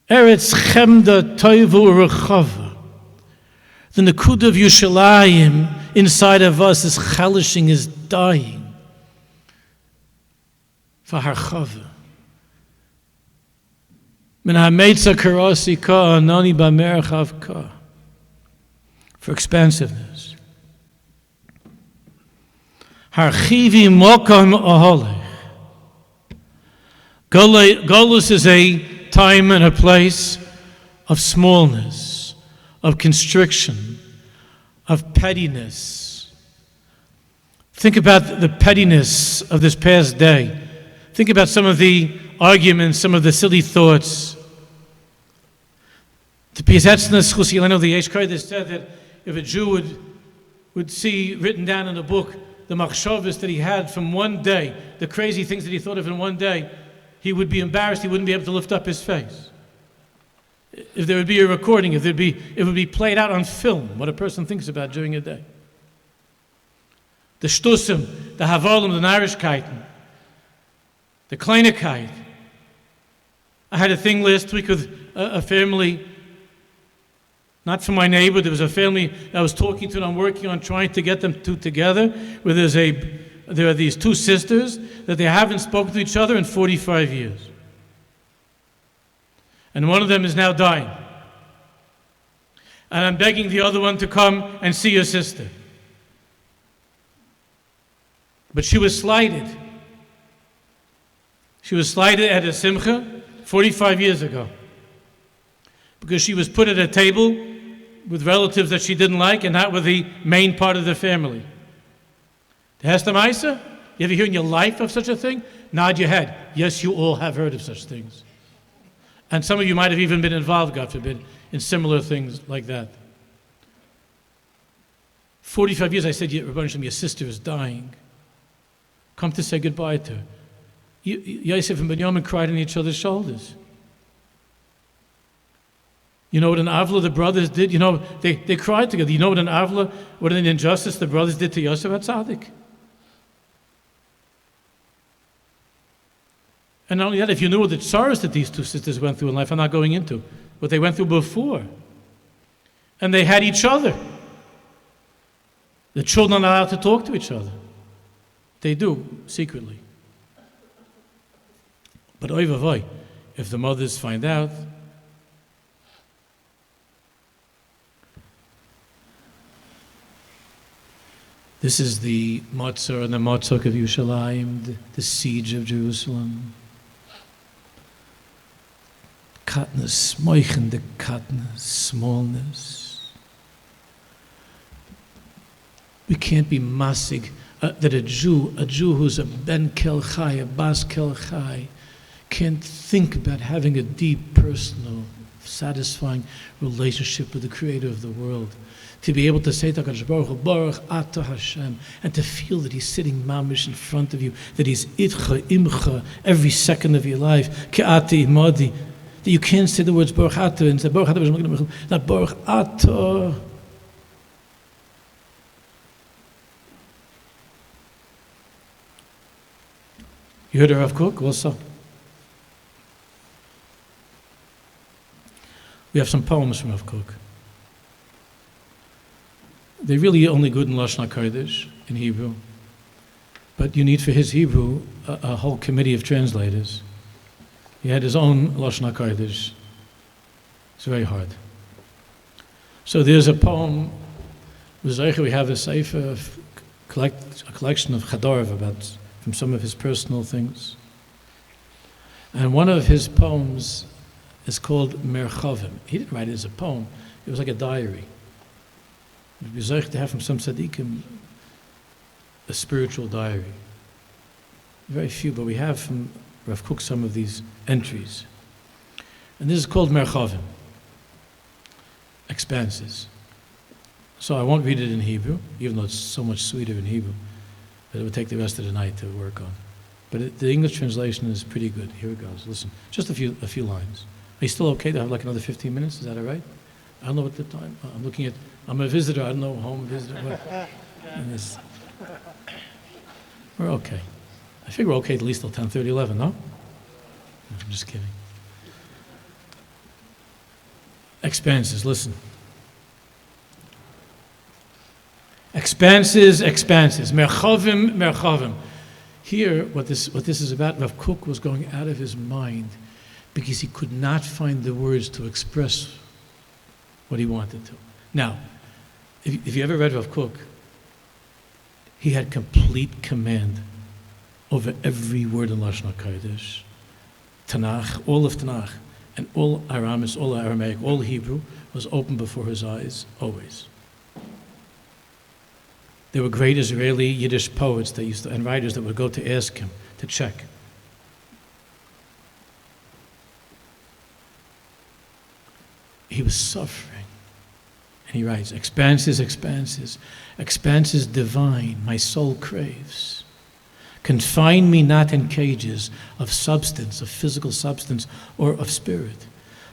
Eretz Chemda Tova Rechava. The Nakud of Yushalayim inside of us is chalishing, is dying. For Harchava. For expansiveness. Harchivi mokam oholech. Golus is a time and a place of smallness, of constriction, of pettiness. Think about the pettiness of this past day. Think about some of the arguments, some of the silly thoughts. The Piasetznas Chusileno, the Yeshkai, said that if a Jew would see written down in a book the machshavos that he had from one day, the crazy things that he thought of in one day, he would be embarrassed, he wouldn't be able to lift up his face. If there would be a recording, it would be played out on film, what a person thinks about during a day. The shtusim, the havolim, the narishkeiten, the kleinigkeit. I had a thing last week with a family, not from my neighbor. There was a family I was talking to and I'm working on trying to get them two together, where there are these two sisters that they haven't spoken to each other in 45 years. And one of them is now dying. And I'm begging the other one to come and see her sister. But she was slighted. She was slighted at a simcha 45 years ago. Because she was put at a table with relatives that she didn't like and not with the main part of the family. The Hester Maisa? You ever hear in your life of such a thing? Nod your head. Yes, you all have heard of such things. And some of you might have even been involved, God forbid, in similar things like that. 45 years I said, Rebbe, your sister is dying. Come to say goodbye to her. Yosef and Benjamin cried on each other's shoulders. You know what an avla the brothers did? You know, they cried together. You know what an avla, what an injustice the brothers did to Yosef HaTzadik? And not only that, if you knew the sorrows that these two sisters went through in life, I'm not going into what they went through before. And they had each other. The children are not allowed to talk to each other. They do, secretly. But oy vavoy, if the mothers find out, this is the Matzor and the Matzok of Yerushalayim, the siege of Jerusalem. Katness, moichen the katness, smallness. We can't be masig that a Jew who's a ben kel chai, a bas kel chai, can't think about having a deep, personal, satisfying relationship with the Creator of the world. To be able to say to HaKadosh Baruch Hu, Baruch Atah Hashem, and to feel that He's sitting mamish in front of you, that He's itcha, imcha, every second of your life, ke'ati imadi, that you can't say the words Baruch Atah and say Baruch Atah, not Baruch Atah. You heard of Rav Kook also? We have some poems from Rav Kook. They're really only good in Lashon HaKodesh, in Hebrew. But you need for his Hebrew a whole committee of translators. He had his own Lashon HaKodesh. It's very hard. So there's a poem, we have a sefer, a collection of chadarav from some of his personal things. And one of his poems is called Merchavim. He didn't write it as a poem. It was like a diary. It would be to have from some tzaddikim a spiritual diary. Very few, but we have from Rav Kook some of these entries. And this is called Merchavim, Expanses. So I won't read it in Hebrew, even though it's so much sweeter in Hebrew. but it would take the rest of the night to work on. But the English translation is pretty good. Here it goes. Listen, just a few lines. Are you still okay to have like another 15 minutes? Is that all right? I don't know what the time. I'm a visitor. I don't know, home visitor. We're okay. I figure we're okay at least till 10:30, 11, no? I'm just kidding. Expanses, listen. Expanses. Merchavim. Here, what this is about, Rav Kook was going out of his mind because he could not find the words to express what he wanted to. Now, if you ever read Rav Kook, he had complete command over every word in Lashon HaKodesh, Tanakh, all of Tanakh, and all Aramis, all Aramaic, all Hebrew was open before his eyes, always. There were great Israeli Yiddish poets and writers that would go to ask him to check. He was suffering. And he writes, expanses divine, my soul craves. Confine me not in cages of substance, of physical substance, or of spirit.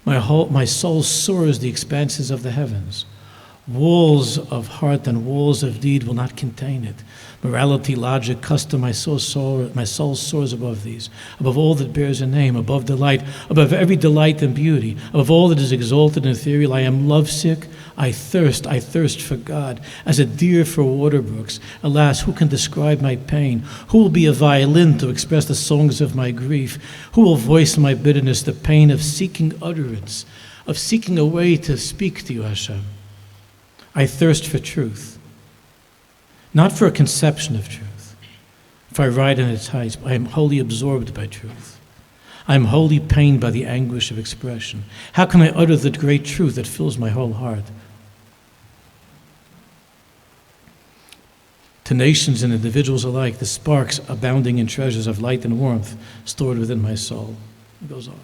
My soul soars the expanses of the heavens. Walls of heart and walls of deed will not contain it. Morality, logic, custom, my soul soars above these, above all that bears a name, above delight, above every delight and beauty, above all that is exalted and ethereal. I am lovesick, I thirst for God, as a deer for water brooks. Alas, who can describe my pain? Who will be a violin to express the songs of my grief? Who will voice my bitterness, the pain of seeking utterance, of seeking a way to speak to you, Hashem? I thirst for truth, not for a conception of truth. If I ride in its heights, I am wholly absorbed by truth. I am wholly pained by the anguish of expression. How can I utter the great truth that fills my whole heart? To nations and individuals alike, the sparks abounding in treasures of light and warmth stored within my soul. It goes on.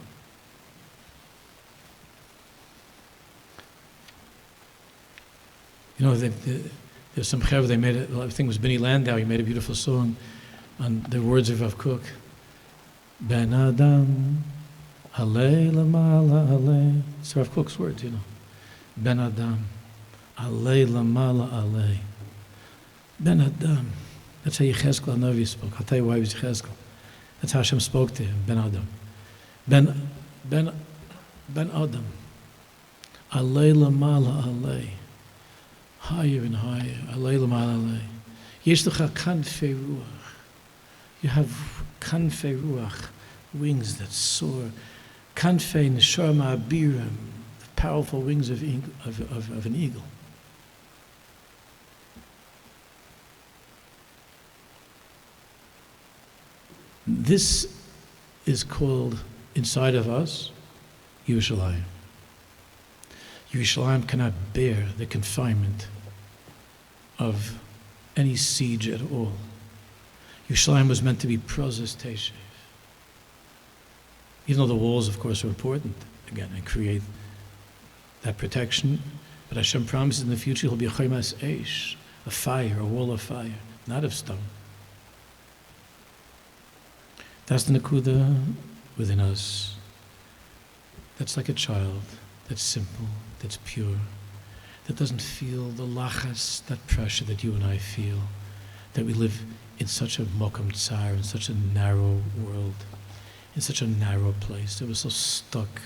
You know, there's some chaver, they made it, I think it was Benny Landau, he made a beautiful song on the words of Rav Kook. Ben Adam, Alei Lamala Alei. It's Rav Kook's words, you know. Ben Adam, Alei Lamala Alei. Ben Adam. That's how Yechezkel Hanavi spoke. I'll tell you why it was Yechezkel. That's how Hashem spoke to him, Ben Adam. Ben Adam, Alei Lamala Alei. Higher and higher. Alei Lamala Alei. Yesh lecha kanfei ruach. You have kanfei ruach, wings that soar. Kanfei neshar ma'abirim, the powerful wings of an eagle. This is called, inside of us, Yerushalayim. Yerushalayim cannot bear the confinement of any siege at all. Yerushalayim was meant to be prozes teshev. Even though the walls, of course, are important, again, and create that protection, but Hashem promises in the future he'll be a chaymas eish, a fire, a wall of fire, not of stone. That's the nakuda within us. That's like a child, that's simple, that's pure, that doesn't feel the lachas, that pressure that you and I feel, that we live in such a mokum tsar, in such a narrow world, in such a narrow place, that we're so stuck.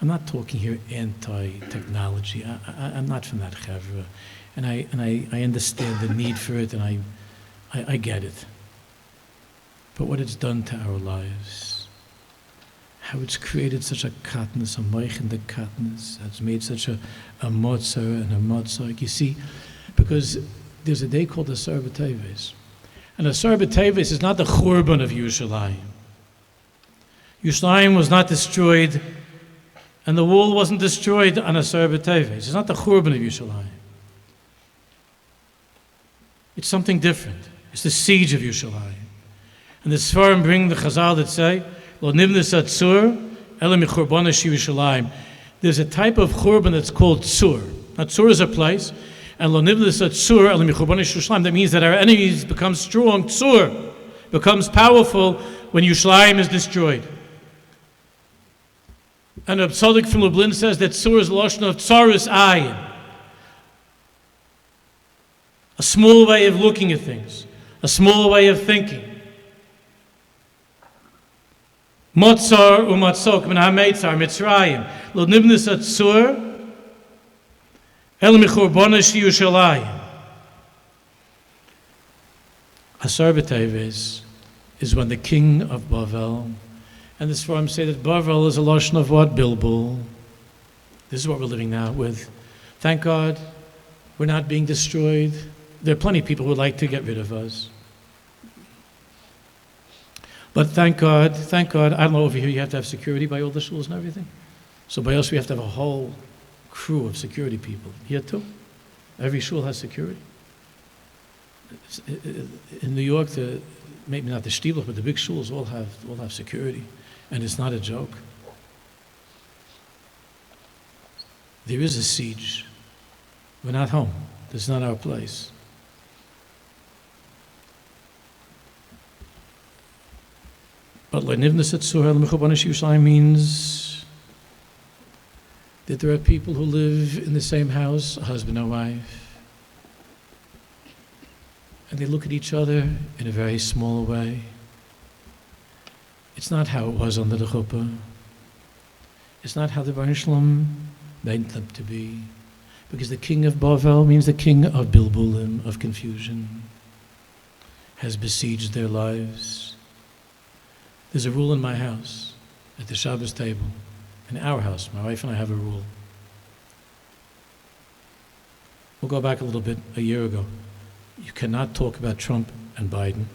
I'm not talking here anti-technology. I'm not from that chavra, and I understand the need for it, and I get it. But what it's done to our lives, how it's created such a katness, a moichende katness, that's made such a motzer and a motzer. You see, because there's a day called the Asar B'Teves, and Asar B'Teves is not the churban of Yerushalayim. Yerushalayim was not destroyed, and the wall wasn't destroyed on Asar B'Teves. It's not the churban of Yerushalayim. It's something different. It's the siege of Yerushalayim. And the Sfarim bring the Chazal that say, Lo nivnes atzur, ele michurbana Yerushalayim. There's a type of churban that's called tzur. Now, tzur is a place, And lo niblis tzur el michurban Yerushalayim. That means that our enemies become strong. Tzur becomes powerful when Yerushalayim is destroyed. And Reb Tzadok from Lublin says that tzur is the lashon of tsarus ayin, a small way of looking at things, a small way of thinking. Motzar umatzok min hametzar Mitzrayim lo nibnis tzur el michurban Yerushalayim. Asar b'teves is when the king of Bavel, and this Sforim say that Bavel is a lashon of what? Bilbul. This is what we're living now with. Thank God we're not being destroyed. There are plenty of people who would like to get rid of us. But thank God, I don't know, over here you have to have security by all the shuls and everything. So by us we have to have a whole crew of security people. Here too. Every shul has security. In New York, maybe not the shtiblach, but the big shuls all have security. And it's not a joke. There is a siege. We're not home. This is not our place. But Lenivnas at Surah al-Mechubanish Yerushalayim means that there are people who live in the same house, a husband and wife, and they look at each other in a very small way. It's not how it was under the chuppah. It's not how the Baruch Shalom made them to be. Because the king of Bavel means the king of Bilbulim, of confusion, has besieged their lives. There's a rule in my house, at the Shabbos table, in our house. My wife and I have a rule. We'll go back a little bit, a year ago. You cannot talk about Trump and Biden.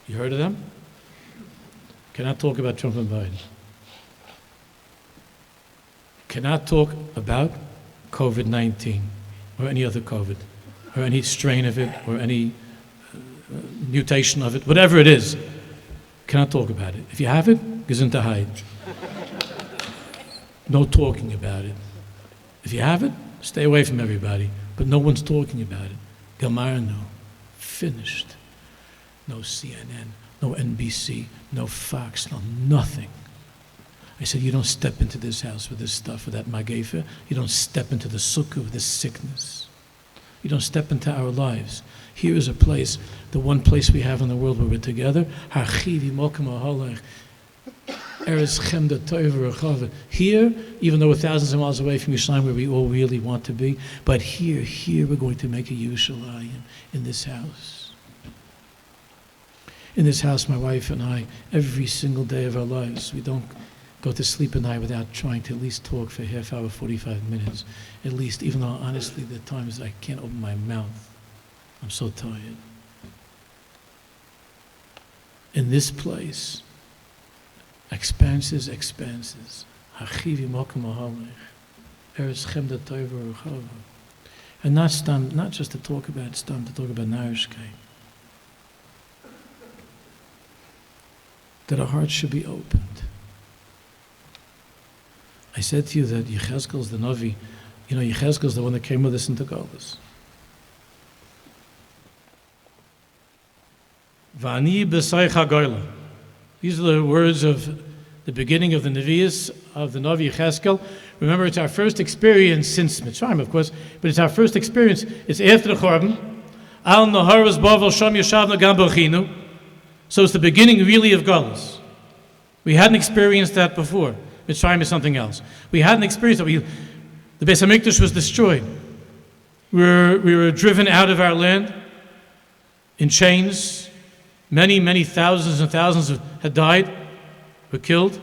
You heard of them? Cannot talk about Trump and Biden. Cannot talk about COVID-19 or any other COVID or any strain of it or any mutation of it, whatever it is. Cannot talk about it. If you have it, gesundheit. No talking about it. If you have it, stay away from everybody. But no one's talking about it. Gamarno. Finished. No CNN, no NBC, no Fox, no nothing. I said, you don't step into this house with this stuff, with that magefa. You don't step into the sukkah with this sickness. You don't step into our lives. Here is a place, the one place we have in the world where we're together. Here, even though we're thousands of miles away from Yerushalayim, where we all really want to be, but here we're going to make a Yerushalayim in this house. In this house, my wife and I, every single day of our lives, we don't go to sleep at night without trying to at least talk for a half hour, 45 minutes. At least, even though honestly, there are times I can't open my mouth. I'm so tired. In this place, expanses. And not just to talk about it, to talk about Narishkeit. That our hearts should be opened. I said to you that Yechezkel is the Navi. You know, Yechezkel is the one that came with us into Golus. Vani b'sayich hagoyla. These are the words of the beginning of the Nevi'us of the Navi Yechezkel. Remember, it's our first experience since Mitzrayim, of course, but it's our first experience. It's after the Chorban. Al Naharas Bavel Sham Yeshavna Gam B'chinu. So it's the beginning really of Golus. We hadn't experienced that before. Mitzrayim is something else. We hadn't experienced that. The Beis HaMikdash was destroyed. We were driven out of our land in chains. Many thousands and thousands had died, were killed.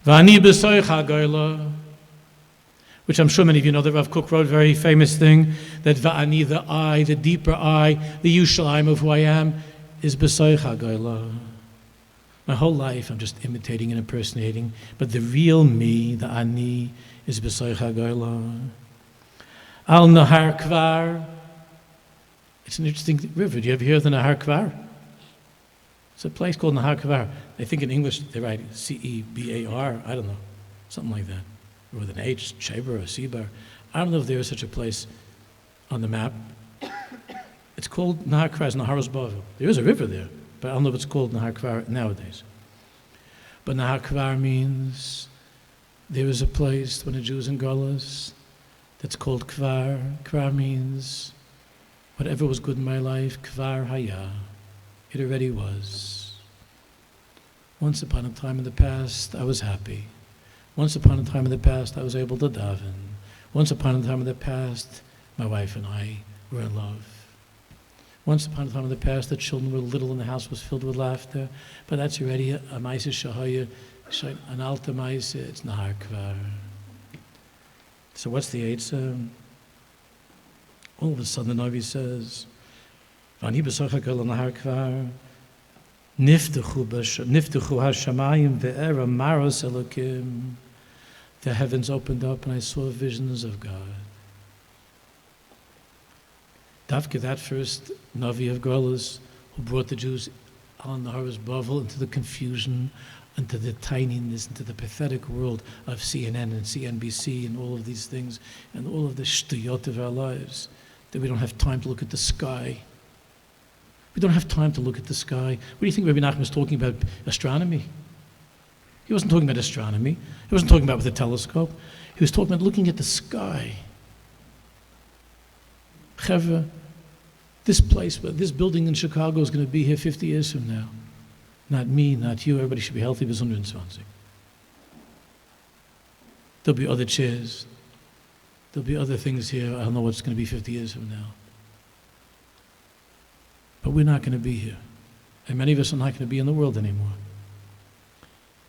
V'ani b'soich ha'goyla, which I'm sure many of you know, that Rav Kook wrote a very famous thing, that v'ani, the I, the deeper I, the Yerushalayim of who I am, is b'soich ha'goyla. My whole life I'm just imitating and impersonating, but the real me, the ani, is b'soich ha'goyla. Al Nahar Kvar. It's an interesting river. Do you ever hear of the Nahar Kvar? It's a place called Nahar Kvar. I think in English they write C-E-B-A-R. I don't know. Something like that. or with an H, Cheber or Sibar. I don't know if there is such a place on the map. It's called Nahar Kvar, Naharos Bavel. There is a river there, but I don't know if it's called Nahar Kvar nowadays. But Nahar Kvar means there is a place when the Jews in Golas that's called Kvar. Kvar means whatever was good in my life, Kvar Haya. It already was. Once upon a time in the past, I was happy. Once upon a time in the past, I was able to daven. Once upon a time in the past, my wife and I were in love. Once upon a time in the past, the children were little and the house was filled with laughter. But that's already a Maisa Shahaya, an Alta Maisa, it's Nahar Kvar. So what's the Eitzah? All of a sudden the Navi says, Vani b'sachakal Nahar Kvar, Niftechu hashamayim ve'era maros elokim. The heavens opened up and I saw visions of God. Davka, that first Navi of Golas, who brought the Jews on the Haras Bavel into the confusion, into the tininess, into the pathetic world of CNN and CNBC and all of these things, and all of the shtuyot of our lives, that we don't have time to look at the sky. We don't have time to look at the sky. What do you think Rabbi Nachman was talking about? Astronomy? He wasn't talking about astronomy. He wasn't talking about with a telescope. He was talking about looking at the sky. Chevra, this place, this building in Chicago is going to be here 50 years from now. Not me, not you. Everybody should be healthy bis 120. There'll be other chairs. There'll be other things here. I don't know what's going to be 50 years from now. But we're not going to be here. And many of us are not going to be in the world anymore.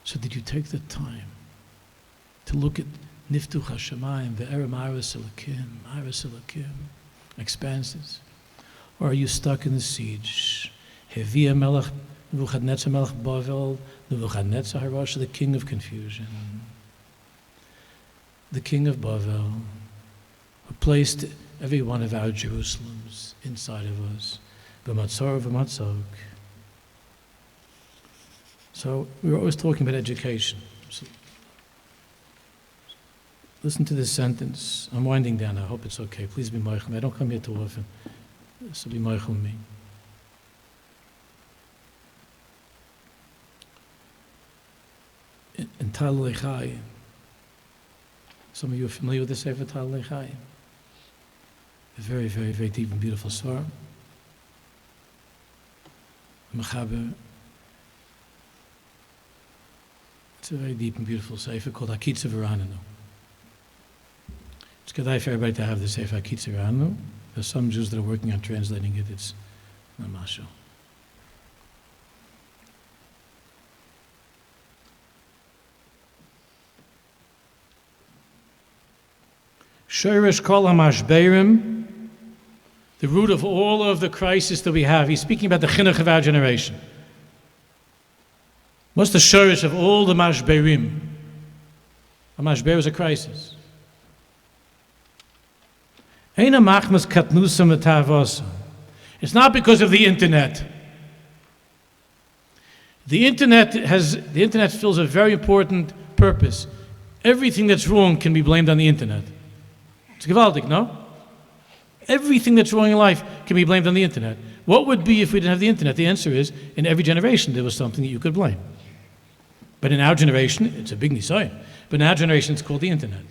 So did you take the time to look at Niftuch HaShamayim, Ve'erem Aras Elokim, Expanses? Or are you stuck in the siege? Hevia Melech, Nebuchadnezzar Melech Bavel, Nebuchadnezzar Harash, the king of confusion. The king of Bavel, who placed every one of our Jerusalems inside of us. B'matzor v'matzog. So we're always talking about education. So listen to this sentence. I'm winding down. I hope it's okay. Please be moichel. I don't come here too often, so be moichel me. In Tal Lechai, some of you are familiar with the Sefer Tal Lechai. A very, very, very deep and beautiful svar. Mechaber. It's a very deep and beautiful sefer called Hakitza V'Rananu. It's good for everybody to have the sefer Hakitza V'Rananu. There's some Jews that are working on translating it. It's Namasho. Shorish Kol HaMashberim, the root of all of the crisis that we have. He's speaking about the chinuch of our generation. What's the shorish of all the mashberim? A mashber is a crisis. Eina machmas katnusam etavosa. It's not because of the internet. The internet fills a very important purpose. Everything that's wrong can be blamed on the internet. It's gewaltig, no? Everything that's wrong in life can be blamed on the internet. What would be if we didn't have the internet? The answer is, in every generation there was something that you could blame. But in our generation, it's a big nisayon. But in our generation, it's called the internet.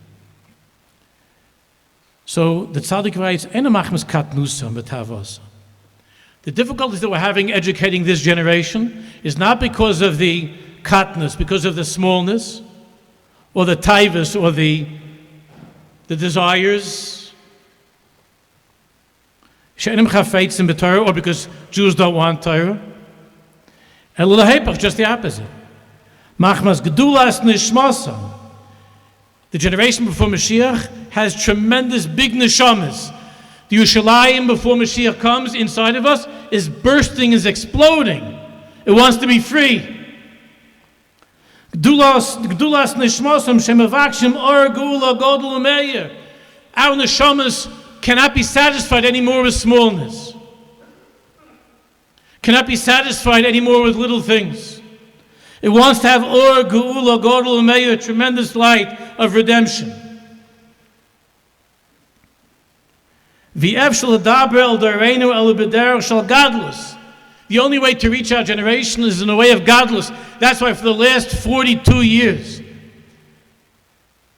So the tzaddik writes, the difficulties that we're having educating this generation is not because of the katnus, because of the smallness, or the taivas, or the desires, or because Jews don't want Torah. Just the opposite. Machmas gedulas nishmasam. The generation before Mashiach has tremendous big neshamas. The Yerushalayim before Mashiach comes inside of us is bursting, is exploding. It wants to be free. Gedulas nishmasam shemavakshim or gula godul umeir. Our neshamas cannot be satisfied anymore with smallness. Cannot be satisfied anymore with little things. It wants to have or geula godul umeir, tremendous light of redemption. The only way to reach our generation is in the way of godless. That's why for the last 42 years,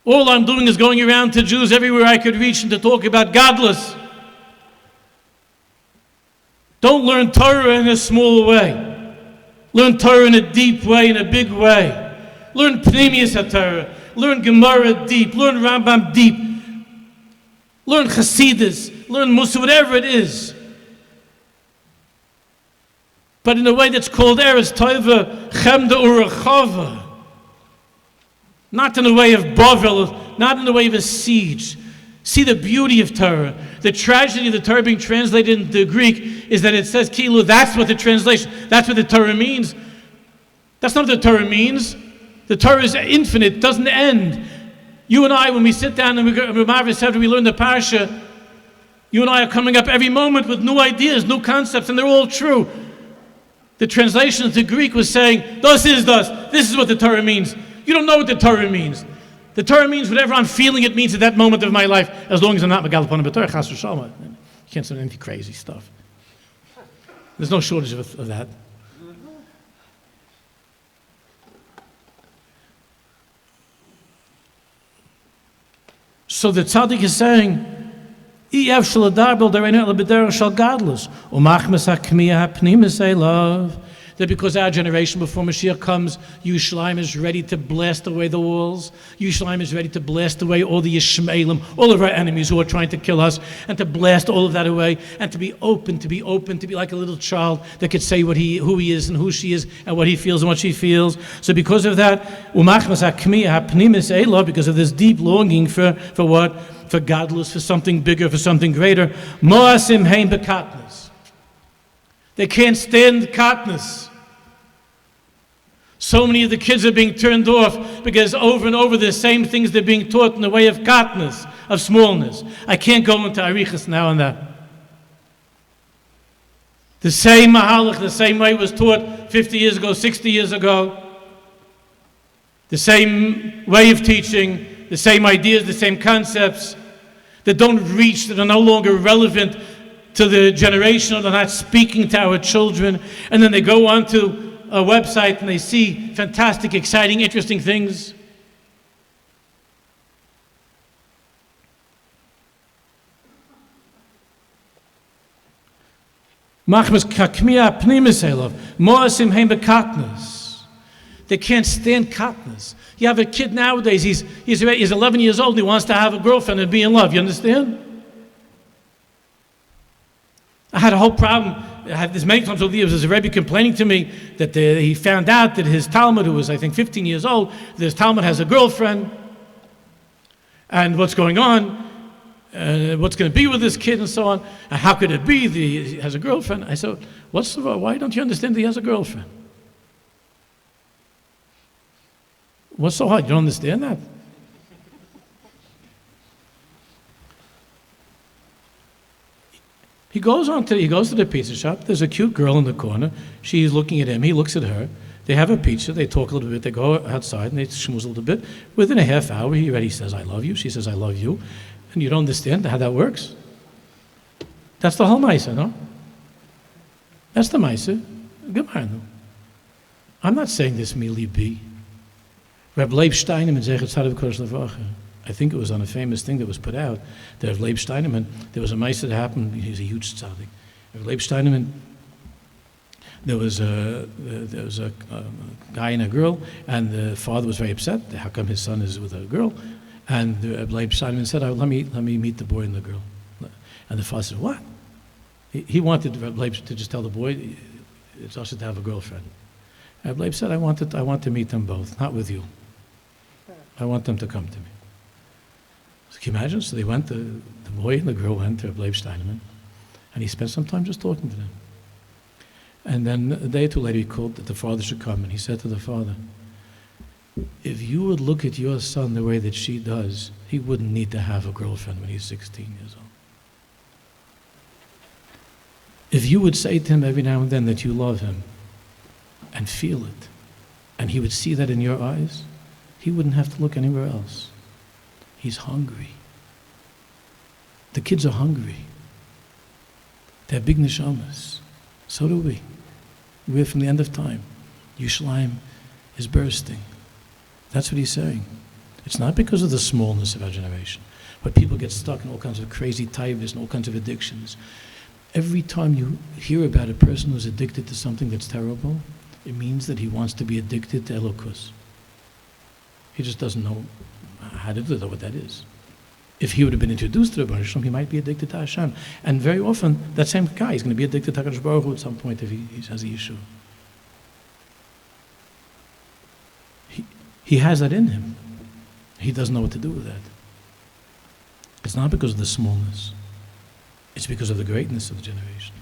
all I'm doing is going around to Jews everywhere I could reach and to talk about godless. Don't learn Torah in a small way. Learn Torah in a deep way, in a big way. Learn Pnimius HaTorah. Learn Gemara deep. Learn Rambam deep. Learn Chassidus. Learn Musa, whatever it is. But in a way that's called Eretz Toiva, Chemda Urachava. Not in the way of Bavel, not in the way of a siege. See the beauty of Torah. The tragedy of the Torah being translated into Greek is that it says Kilu, that's what the translation, that's what the Torah means. That's not what the Torah means. The Torah is infinite, doesn't end. You and I, when we sit down and we learn the Parsha, you and I are coming up every moment with new ideas, new concepts, and they're all true. The translation into Greek was saying, this is what the Torah means. You don't know what the Torah means. The Torah means whatever I'm feeling it means at that moment of my life, as long as I'm not Megal Upon B'Torah, Chas v'Shalom. You can't say any crazy stuff. There's no shortage of that. So the tzaddik is saying, "Iyaf shel adar b'derenu el b'derech shel gadlus u'machmas hakmiyah hapnimis elav." That because our generation before Mashiach comes, Yerushalayim is ready to blast away the walls. Yerushalayim is ready to blast away all the Yishmaelim, all of our enemies who are trying to kill us, and to blast all of that away, and to be open, to be like a little child that could say who he is and who she is, and what he feels and what she feels. So because of that, because of this deep longing for what? For godless, for something bigger, for something greater. Moasim heim bekatnes. They can't stand katnus. So many of the kids are being turned off because over and over the same things they're being taught in the way of katnus, of smallness. I can't go into arichas now on that. The same mahalach, the same way was taught 50 years ago, 60 years ago. The same way of teaching, the same ideas, the same concepts that don't reach, that are no longer relevant to the generation, or they're not speaking to our children, and then they go onto a website and they see fantastic, exciting, interesting things. They can't stand katnas. You have a kid nowadays, he's 11 years old, and he wants to have a girlfriend and be in love, you understand? I had a whole problem. I had this many times over the years. There's a Rebbe complaining to me that he found out that his Talmud, who was I think 15 years old, that his Talmud has a girlfriend, and what's going on, what's going to be with this kid, and so on. And how could it be that he has a girlfriend? I said, why don't you understand that he has a girlfriend? What's so hard? You don't understand that? He goes to the pizza shop. There's a cute girl in the corner. She's looking at him. He looks at her. They have a pizza. They talk a little bit. They go outside and they schmooze a little bit. Within a half hour, he already says, "I love you." She says, "I love you," and you don't understand how that works. That's the whole ma'isa, no? That's the ma'isa. Gemara, no. I'm not saying this mili bi. Reb Leib Steinemann, Zecher Tzaddik Kodesh Levacha. I think it was on a famous thing that was put out, that of Leib Steinemann, there was a mice that happened, he's a huge tzaddik. Of Leib Steinemann, there was a guy and a girl, and the father was very upset. How come his son is with a girl? And Leib Steinemann said, let me meet the boy and the girl. And the father said, what? He wanted Leib to just tell the boy, it's also to have a girlfriend. And Leib said, I want to meet them both, not with you. I want them to come to me. Can you imagine? So they went, the boy and the girl went to Leib Steinemann, and he spent some time just talking to them. And then a day or two later, he called that the father should come, and he said to the father, if you would look at your son the way that she does, he wouldn't need to have a girlfriend when he's 16 years old. If you would say to him every now and then that you love him, and feel it, and he would see that in your eyes, he wouldn't have to look anywhere else. He's hungry. The kids are hungry. They have big neshamas. So do we. We're from the end of time. Yerushalayim is bursting. That's what he's saying. It's not because of the smallness of our generation, but people get stuck in all kinds of crazy taivas and all kinds of addictions. Every time you hear about a person who's addicted to something that's terrible, it means that he wants to be addicted to Elokus. He just doesn't know how to do that, what that is. If he would have been introduced to the Baruch Shalom, he might be addicted to Hashem. And very often, that same guy is going to be addicted to HaKadosh Baruch Hu at some point if he has a Yeshua. He has that in him. He doesn't know what to do with that. It's not because of the smallness. It's because of the greatness of the generation.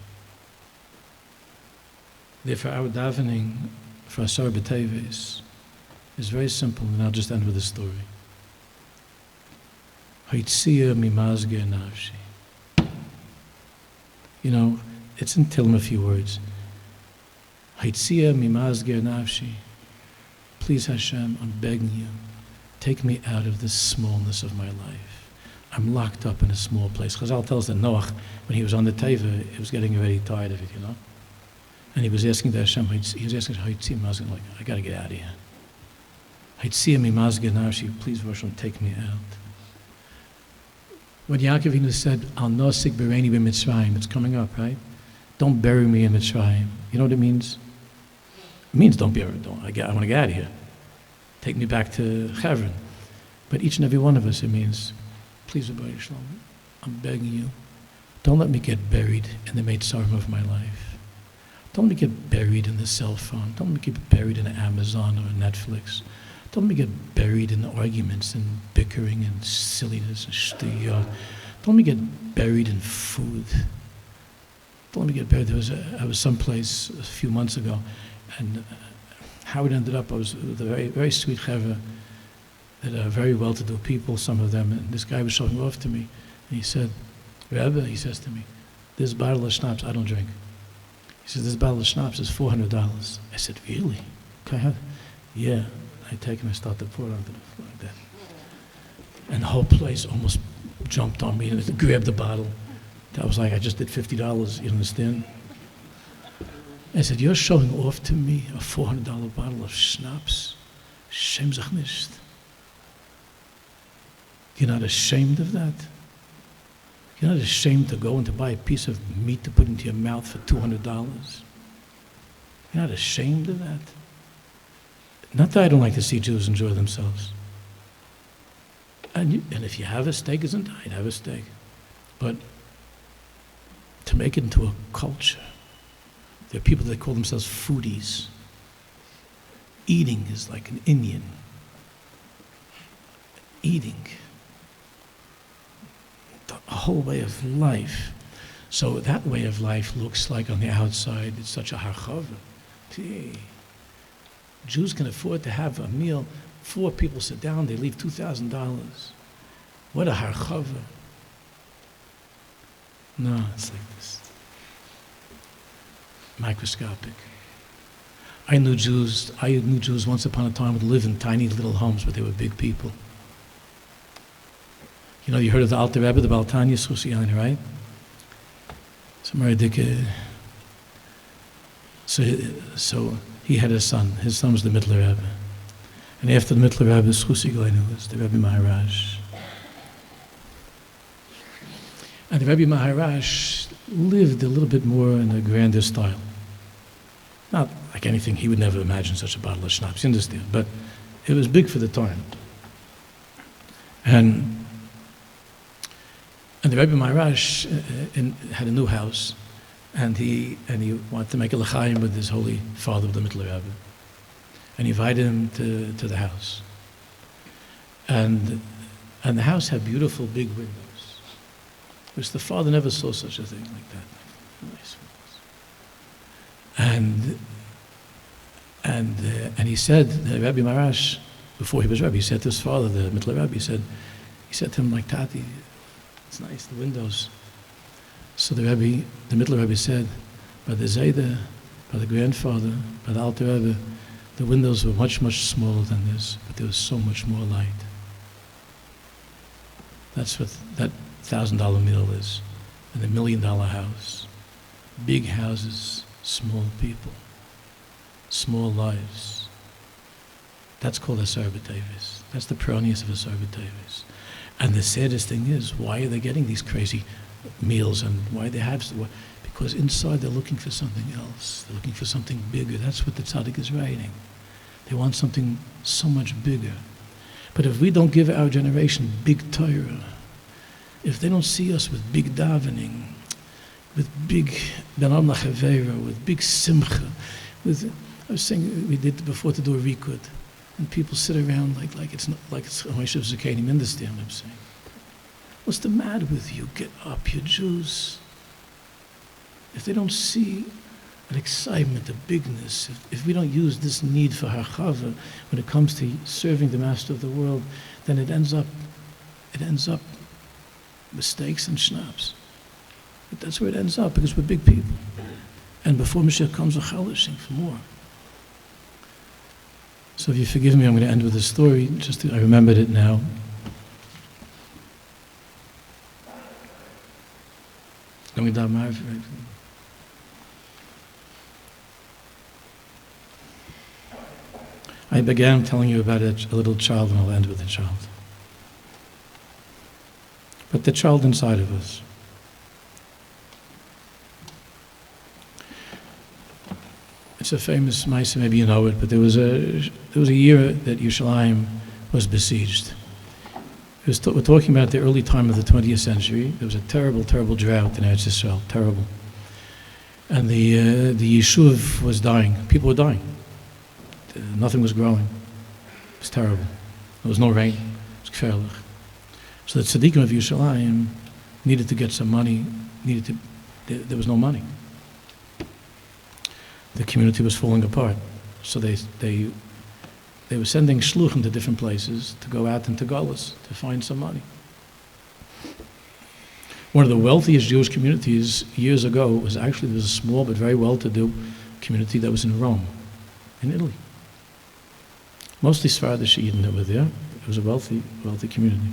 Therefore, our davening for Asar B'Teves is very simple, and I'll just end with a story. Haitzia mimazger nafshi. You know, it's in Tehillim a few words. Haitzia mimazger nafshi. Please Hashem, I'm begging you, take me out of this smallness of my life. I'm locked up in a small place. Chazal tells that Noach, when he was on the Teva, he was getting already tired of it, you know? And he was asking Hashem, he was asking Haitzia mimazger, like, I gotta get out of here. Haitzia mimazger nafshi, please Hashem, take me out. When Yaakov Avinu said, Al nosik bereini b'Mitzrayim, it's coming up, right? Don't bury me in Mitzrayim. You know what it means? It means don't bury me. I want to get out of here. Take me back to Chevron. But each and every one of us, it means, please, Rebbe Shalom, I'm begging you, don't let me get buried in the Meitzarim of my life. Don't let me get buried in the cell phone. Don't let me get buried in Amazon or Netflix. Don't let me get buried in arguments and bickering and silliness and shtiyot. Don't let me get buried in food. Don't let me get buried. I was someplace a few months ago, and how it ended up, I was with a very, very sweet chevra that are very well-to-do people, some of them, and this guy was showing off to me, and he said, Rebbe, he says to me, this bottle of schnapps, I don't drink. He says, this bottle of schnapps is $400. I said, really? Can I have it? Yeah. I take him and start to pour it onto the floor like that. And the whole place almost jumped on me and grabbed the bottle. That was like, I just did $50, you understand? I said, you're showing off to me a $400 bottle of schnapps? Shem sich nicht. You're not ashamed of that? You're not ashamed to go and to buy a piece of meat to put into your mouth for $200? You're not ashamed of that? Not that I don't like to see Jews enjoy themselves. And if you have a steak, isn't it? Have a steak. But to make it into a culture, there are people that call themselves foodies. Eating is like an Indian. Eating. A whole way of life. So that way of life looks like on the outside, it's such a harchava. Jews can afford to have a meal. 4 people sit down, they leave $2,000. What a harchava. No, it's like this. Microscopic. I knew Jews once upon a time would live in tiny little homes, but they were big people. You know, you heard of the Alter Rebbe, the Baal Tanya Susiyani, right? So he had a son. His son was the Middle Rebbe. And after the Middle Rebbe, Schusi Goinu was the Rebbe Maharaj. And the Rebbe Maharaj lived a little bit more in a grander style. Not like anything, he would never imagine such a bottle of schnapps, you understand? But it was big for the time. And the Rebbe Maharaj had a new house, and he wanted to make a l'chaim with his holy father, the Middle Rebbe. And he invited him to the house. And the house had beautiful big windows, which the father never saw such a thing like that. Nice windows. And he said, the Rebbe Maharaj, before he was Rebbe, he said to his father, the Middle Rebbe, he said to him like, Tati, it's nice, the windows. So the Middle Rebbe said, by the Zayda, by the grandfather, by the Alter Rebbe, the windows were much, much smaller than this, but there was so much more light. That's what that $1,000 meal is. And the $1 million house. Big houses, small people, small lives. That's called a B'Tevis. That's the pronius of a B'Tevis. And the saddest thing is, why are they getting these crazy meals and why they have? Because inside they're looking for something else. They're looking for something bigger. That's what the tzaddik is writing. They want something so much bigger. But if we don't give our generation big Torah, if they don't see us with big davening, with big ben am nachavera, with big simcha, I was saying we did before to do a rekud, and people sit around like it's Moshe Zakanim in this damn. I'm saying, what's the matter with you? Get up, you Jews. If they don't see an excitement, a bigness, if we don't use this need for harchava when it comes to serving the master of the world, then it ends up mistakes and schnapps. But that's where it ends up, because we're big people. And before Mashiach comes, we're chalishing for more. So if you forgive me, I'm going to end with a story. I remembered it now. I began telling you about a little child, and I'll end with a child. But the child inside of us. It's a famous Maisa, maybe you know it, but there was a year that Yerushalayim was besieged. We're talking about the early time of the 20th century. There was a terrible, terrible drought in Eretz Yisrael, terrible. And the Yishuv was dying. People were dying. Nothing was growing. It was terrible. There was no rain. It was gefährlich. So the tzaddikim of Yerushalayim needed to get some money. There was no money. The community was falling apart. So they were sending shluchim to different places to go out into Galus to find some money. One of the wealthiest Jewish communities years ago was there was a small but very well-to-do community that was in Rome, in Italy. Mostly Sephardic Yidden that were there. It was a wealthy community.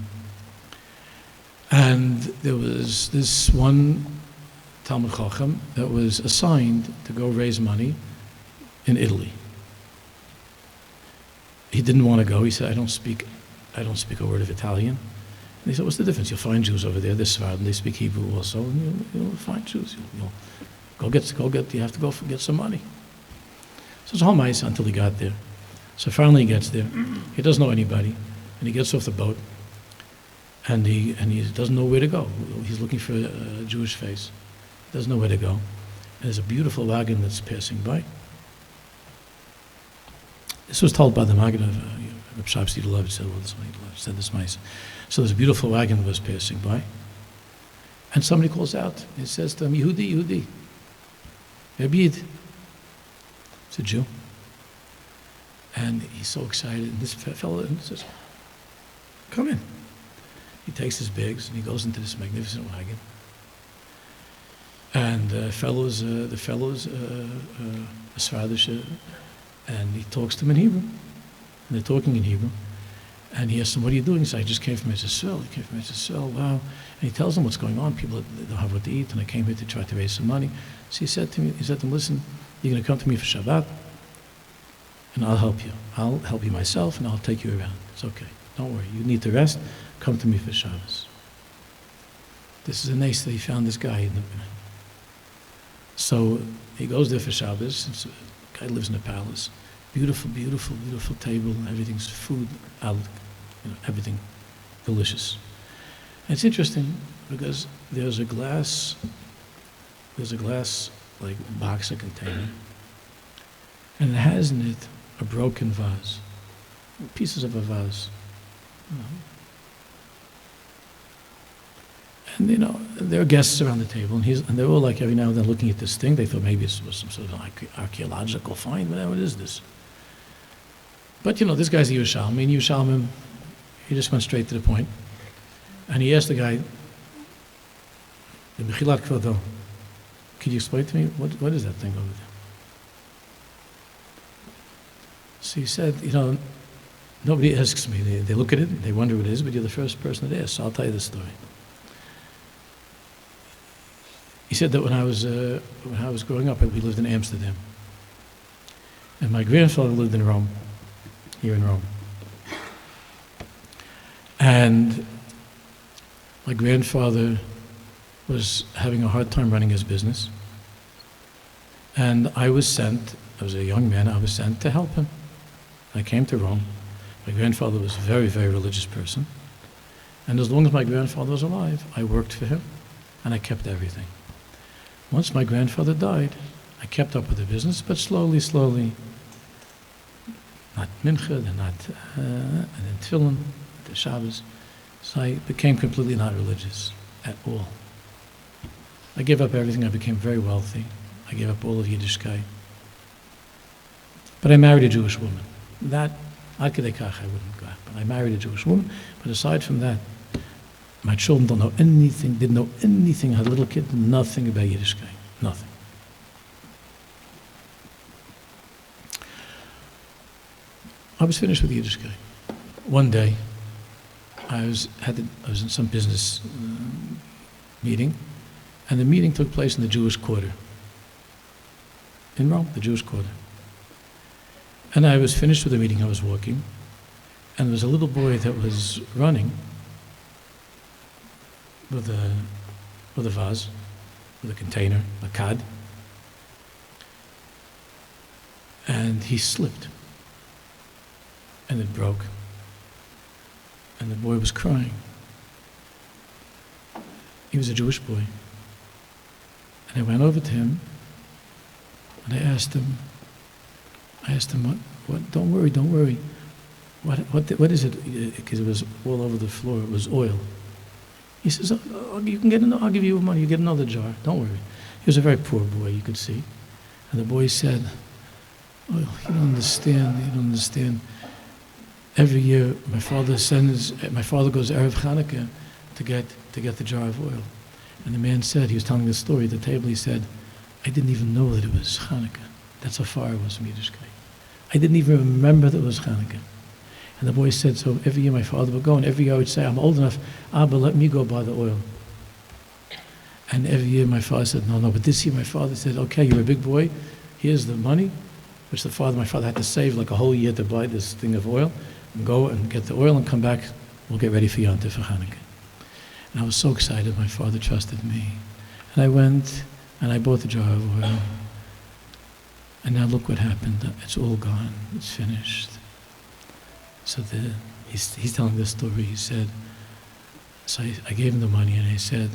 And there was this one Talmud Chacham that was assigned to go raise money in Italy. He didn't want to go. He said, I don't speak a word of Italian. And he said, what's the difference? You'll find Jews over there. They're Sephardim. They speak Hebrew also. And you'll find Jews. You have to go get some money. So it's a whole ma'isa until he got there. So finally he gets there. He doesn't know anybody. And he gets off the boat. And he doesn't know where to go. He's looking for a Jewish face. He doesn't know where to go. And there's a beautiful wagon that's passing by. This was told by the Maggid of Reb Shabsi Love. Said this mice. So there's a beautiful wagon that was passing by. And somebody calls out. It says to him, Yehudi. Yabid. It's a Jew. And he's so excited. And this fellow says, come in. He takes his bags and he goes into this magnificent wagon. And the fellow's a Sephardic, and he talks to him in Hebrew. And they're talking in Hebrew. And he asks him, what are you doing? He says, I just came from Eretz Yisrael. He came from Eretz Yisrael, wow. And he tells him what's going on. People don't have what to eat, and I came here to try to raise some money. So he said to him, listen, you're going to come to me for Shabbat, and I'll help you. I'll help you myself, and I'll take you around. It's okay. Don't worry. You need to rest. Come to me for Shabbos. This is a nice that he found this guy. So he goes there for Shabbos. The guy lives in a palace. Beautiful, beautiful, beautiful table. Everything's food, everything delicious. And it's interesting because there's a glass like box, a container, and it has in it a broken vase, pieces of a vase. And there are guests around the table, and they're all like every now and then looking at this thing. They thought maybe it was some sort of archaeological find. What is this? But this guy's a Yerushalmi, and Yerushalmi, he just went straight to the point. And he asked the guy, could you explain to me what is that thing over there? So he said, Nobody asks me. They look at it, and they wonder what it is, but you're the first person that asks, so I'll tell you the story. He said that when I was growing up, we lived in Amsterdam. And my grandfather lived in Rome, here in Rome. And my grandfather was having a hard time running his business. And I was a young man, I was sent to help him. I came to Rome. My grandfather was a very, very religious person. And as long as my grandfather was alive, I worked for him, and I kept everything. Once my grandfather died, I kept up with the business, but slowly, not mincha, then not, and then tefillin, the Shabbos. So I became completely not religious at all. I gave up everything. I became very wealthy. I gave up all of Yiddishkeit. But I married a Jewish woman. That, ad kedei kach, I wouldn't go out. But I married a Jewish woman. But aside from that, my children don't know anything, didn't know anything. I had a little kid, nothing about Yiddishkeit. Nothing. I was finished with Yiddishkeit. One day, I was in some business meeting, and the meeting took place in the Jewish Quarter. In Rome, the Jewish Quarter. And I was finished with the meeting, I was walking, and there was a little boy that was running with a vase, with a container, a kad, and he slipped, and it broke, and the boy was crying. He was a Jewish boy. And I went over to him, and I asked him, what, don't worry. What is it? Because it was all over the floor, it was oil. He says, I'll give you money, you get another jar, don't worry. He was a very poor boy, you could see. And the boy said, oh, you don't understand. Every year, my father goes Erev Chanukah to get the jar of oil. And the man said, he was telling the story at the table, he said, I didn't even know that it was Chanukah. That's how far it was from Yiddishkeit. I didn't even remember that it was Chanukah. And the boy said, so every year my father would go, and every year I would say, I'm old enough, Abba, let me go buy the oil. And every year my father said, no, but this year my father said, okay, you're a big boy, here's the money, which my father had to save like a whole year to buy this thing of oil, and go and get the oil and come back, we'll get ready for Yontif for Hanukkah. And I was so excited, my father trusted me. And I went, and I bought the jar of oil. And now look what happened, it's all gone, it's finished. So he's telling this story, he said, so I gave him the money and I said,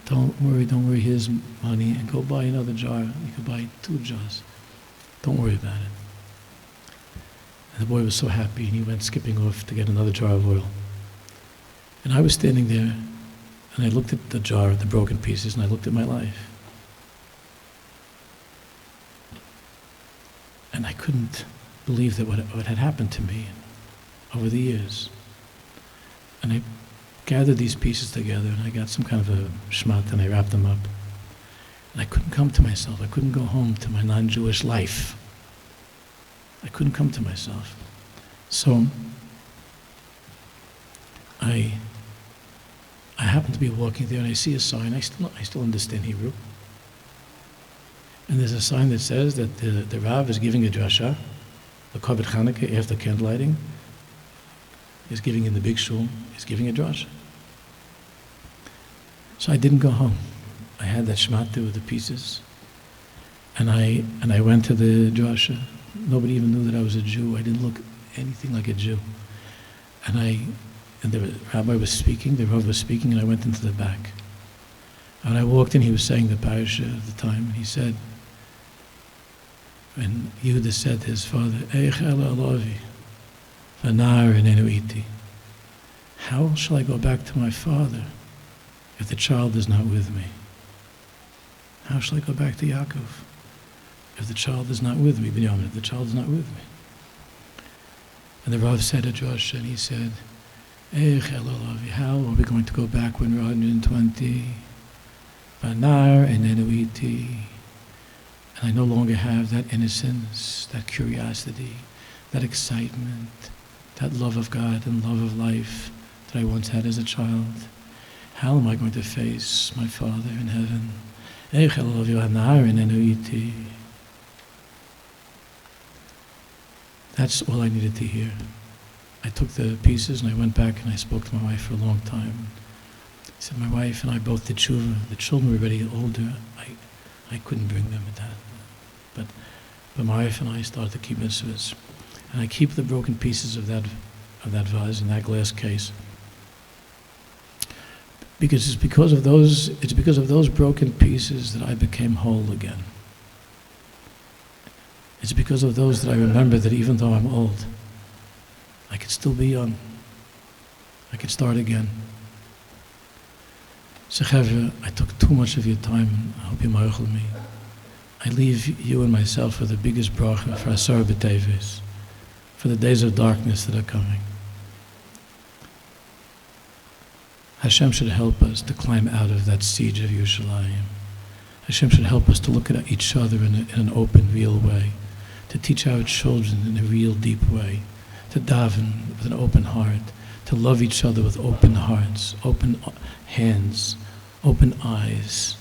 don't worry, here's money, and go buy another jar. You could buy 2 jars. Don't worry about it. And the boy was so happy, and he went skipping off to get another jar of oil. And I was standing there, and I looked at the jar, the broken pieces, and I looked at my life. And I couldn't believe that what had happened to me over the years. And I gathered these pieces together, and I got some kind of a shmat, and I wrapped them up. And I couldn't come to myself. I couldn't go home to my non-Jewish life. I couldn't come to myself. So I happened to be walking there, and I see a sign. I still understand Hebrew. And there's a sign that says that the Rav is giving a drasha, the Kavod Chanukah after candlelighting. He's giving in the big shul. He's giving a drasha. So I didn't go home. I had that shmat there with the pieces, and I went to the drasha. Nobody even knew that I was a Jew. I didn't look anything like a Jew. And the rabbi was speaking, the Rav was speaking, and I went into the back. And I walked in, he was saying the parasha at the time, and he said, when Yehuda said to his father, Eich ela alavi, v'nar enenu iti. How shall I go back to my father if the child is not with me? How shall I go back to Yaakov if the child is not with me? Binyamin, if the child is not with me. And the Rav said a drush, and he said, Eich ela alavi, how are we going to go back when we're 120? V'nar enenu iti. And I no longer have that innocence, that curiosity, that excitement, that love of God and love of life that I once had as a child. How am I going to face my Father in heaven? That's all I needed to hear. I took the pieces and I went back and I spoke to my wife for a long time. I said, my wife and I both did tshuva. The children were already older. I couldn't bring them at that. But my wife and I started to keep mitzvahs. And I keep the broken pieces of that vase in that glass case. Because it's because of those broken pieces that I became whole again. It's because of those that I remember that even though I'm old, I could still be young. I could start again. So Chevra, I took too much of your time. I hope you ma'achel me. I leave you and myself for the biggest bracha for Asar B'Teves, for the days of darkness that are coming. Hashem should help us to climb out of that siege of Yerushalayim. Hashem should help us to look at each other in an open, real way, to teach our children in a real, deep way, to daven with an open heart, to love each other with open hearts, open hands, open eyes,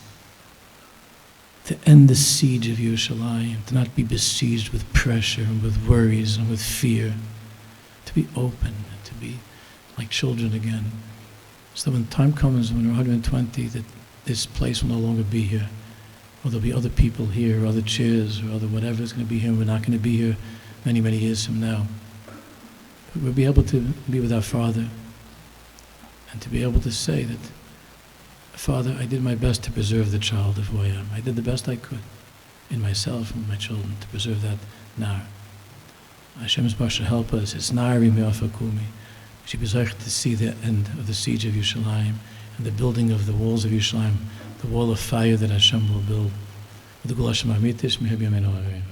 to end the siege of Yerushalayim, to not be besieged with pressure and with worries and with fear, to be open, to be like children again. So when time comes when we're 120, that this place will no longer be here, or there'll be other people here, or other chairs, or other whatever is going to be here, and we're not going to be here many, many years from now. But we'll be able to be with our Father, and to be able to say that, Father, I did my best to preserve the child of who I am. I did the best I could in myself and my children to preserve that nar. Hashem's Bar should help us. It's nari me'afakumi. We should be zeichet to see the end of the siege of Yerushalayim and the building of the walls of Yerushalayim, the wall of fire that Hashem will build. With the Gul Hashem Amitis, Meher B'Yameinu Amen.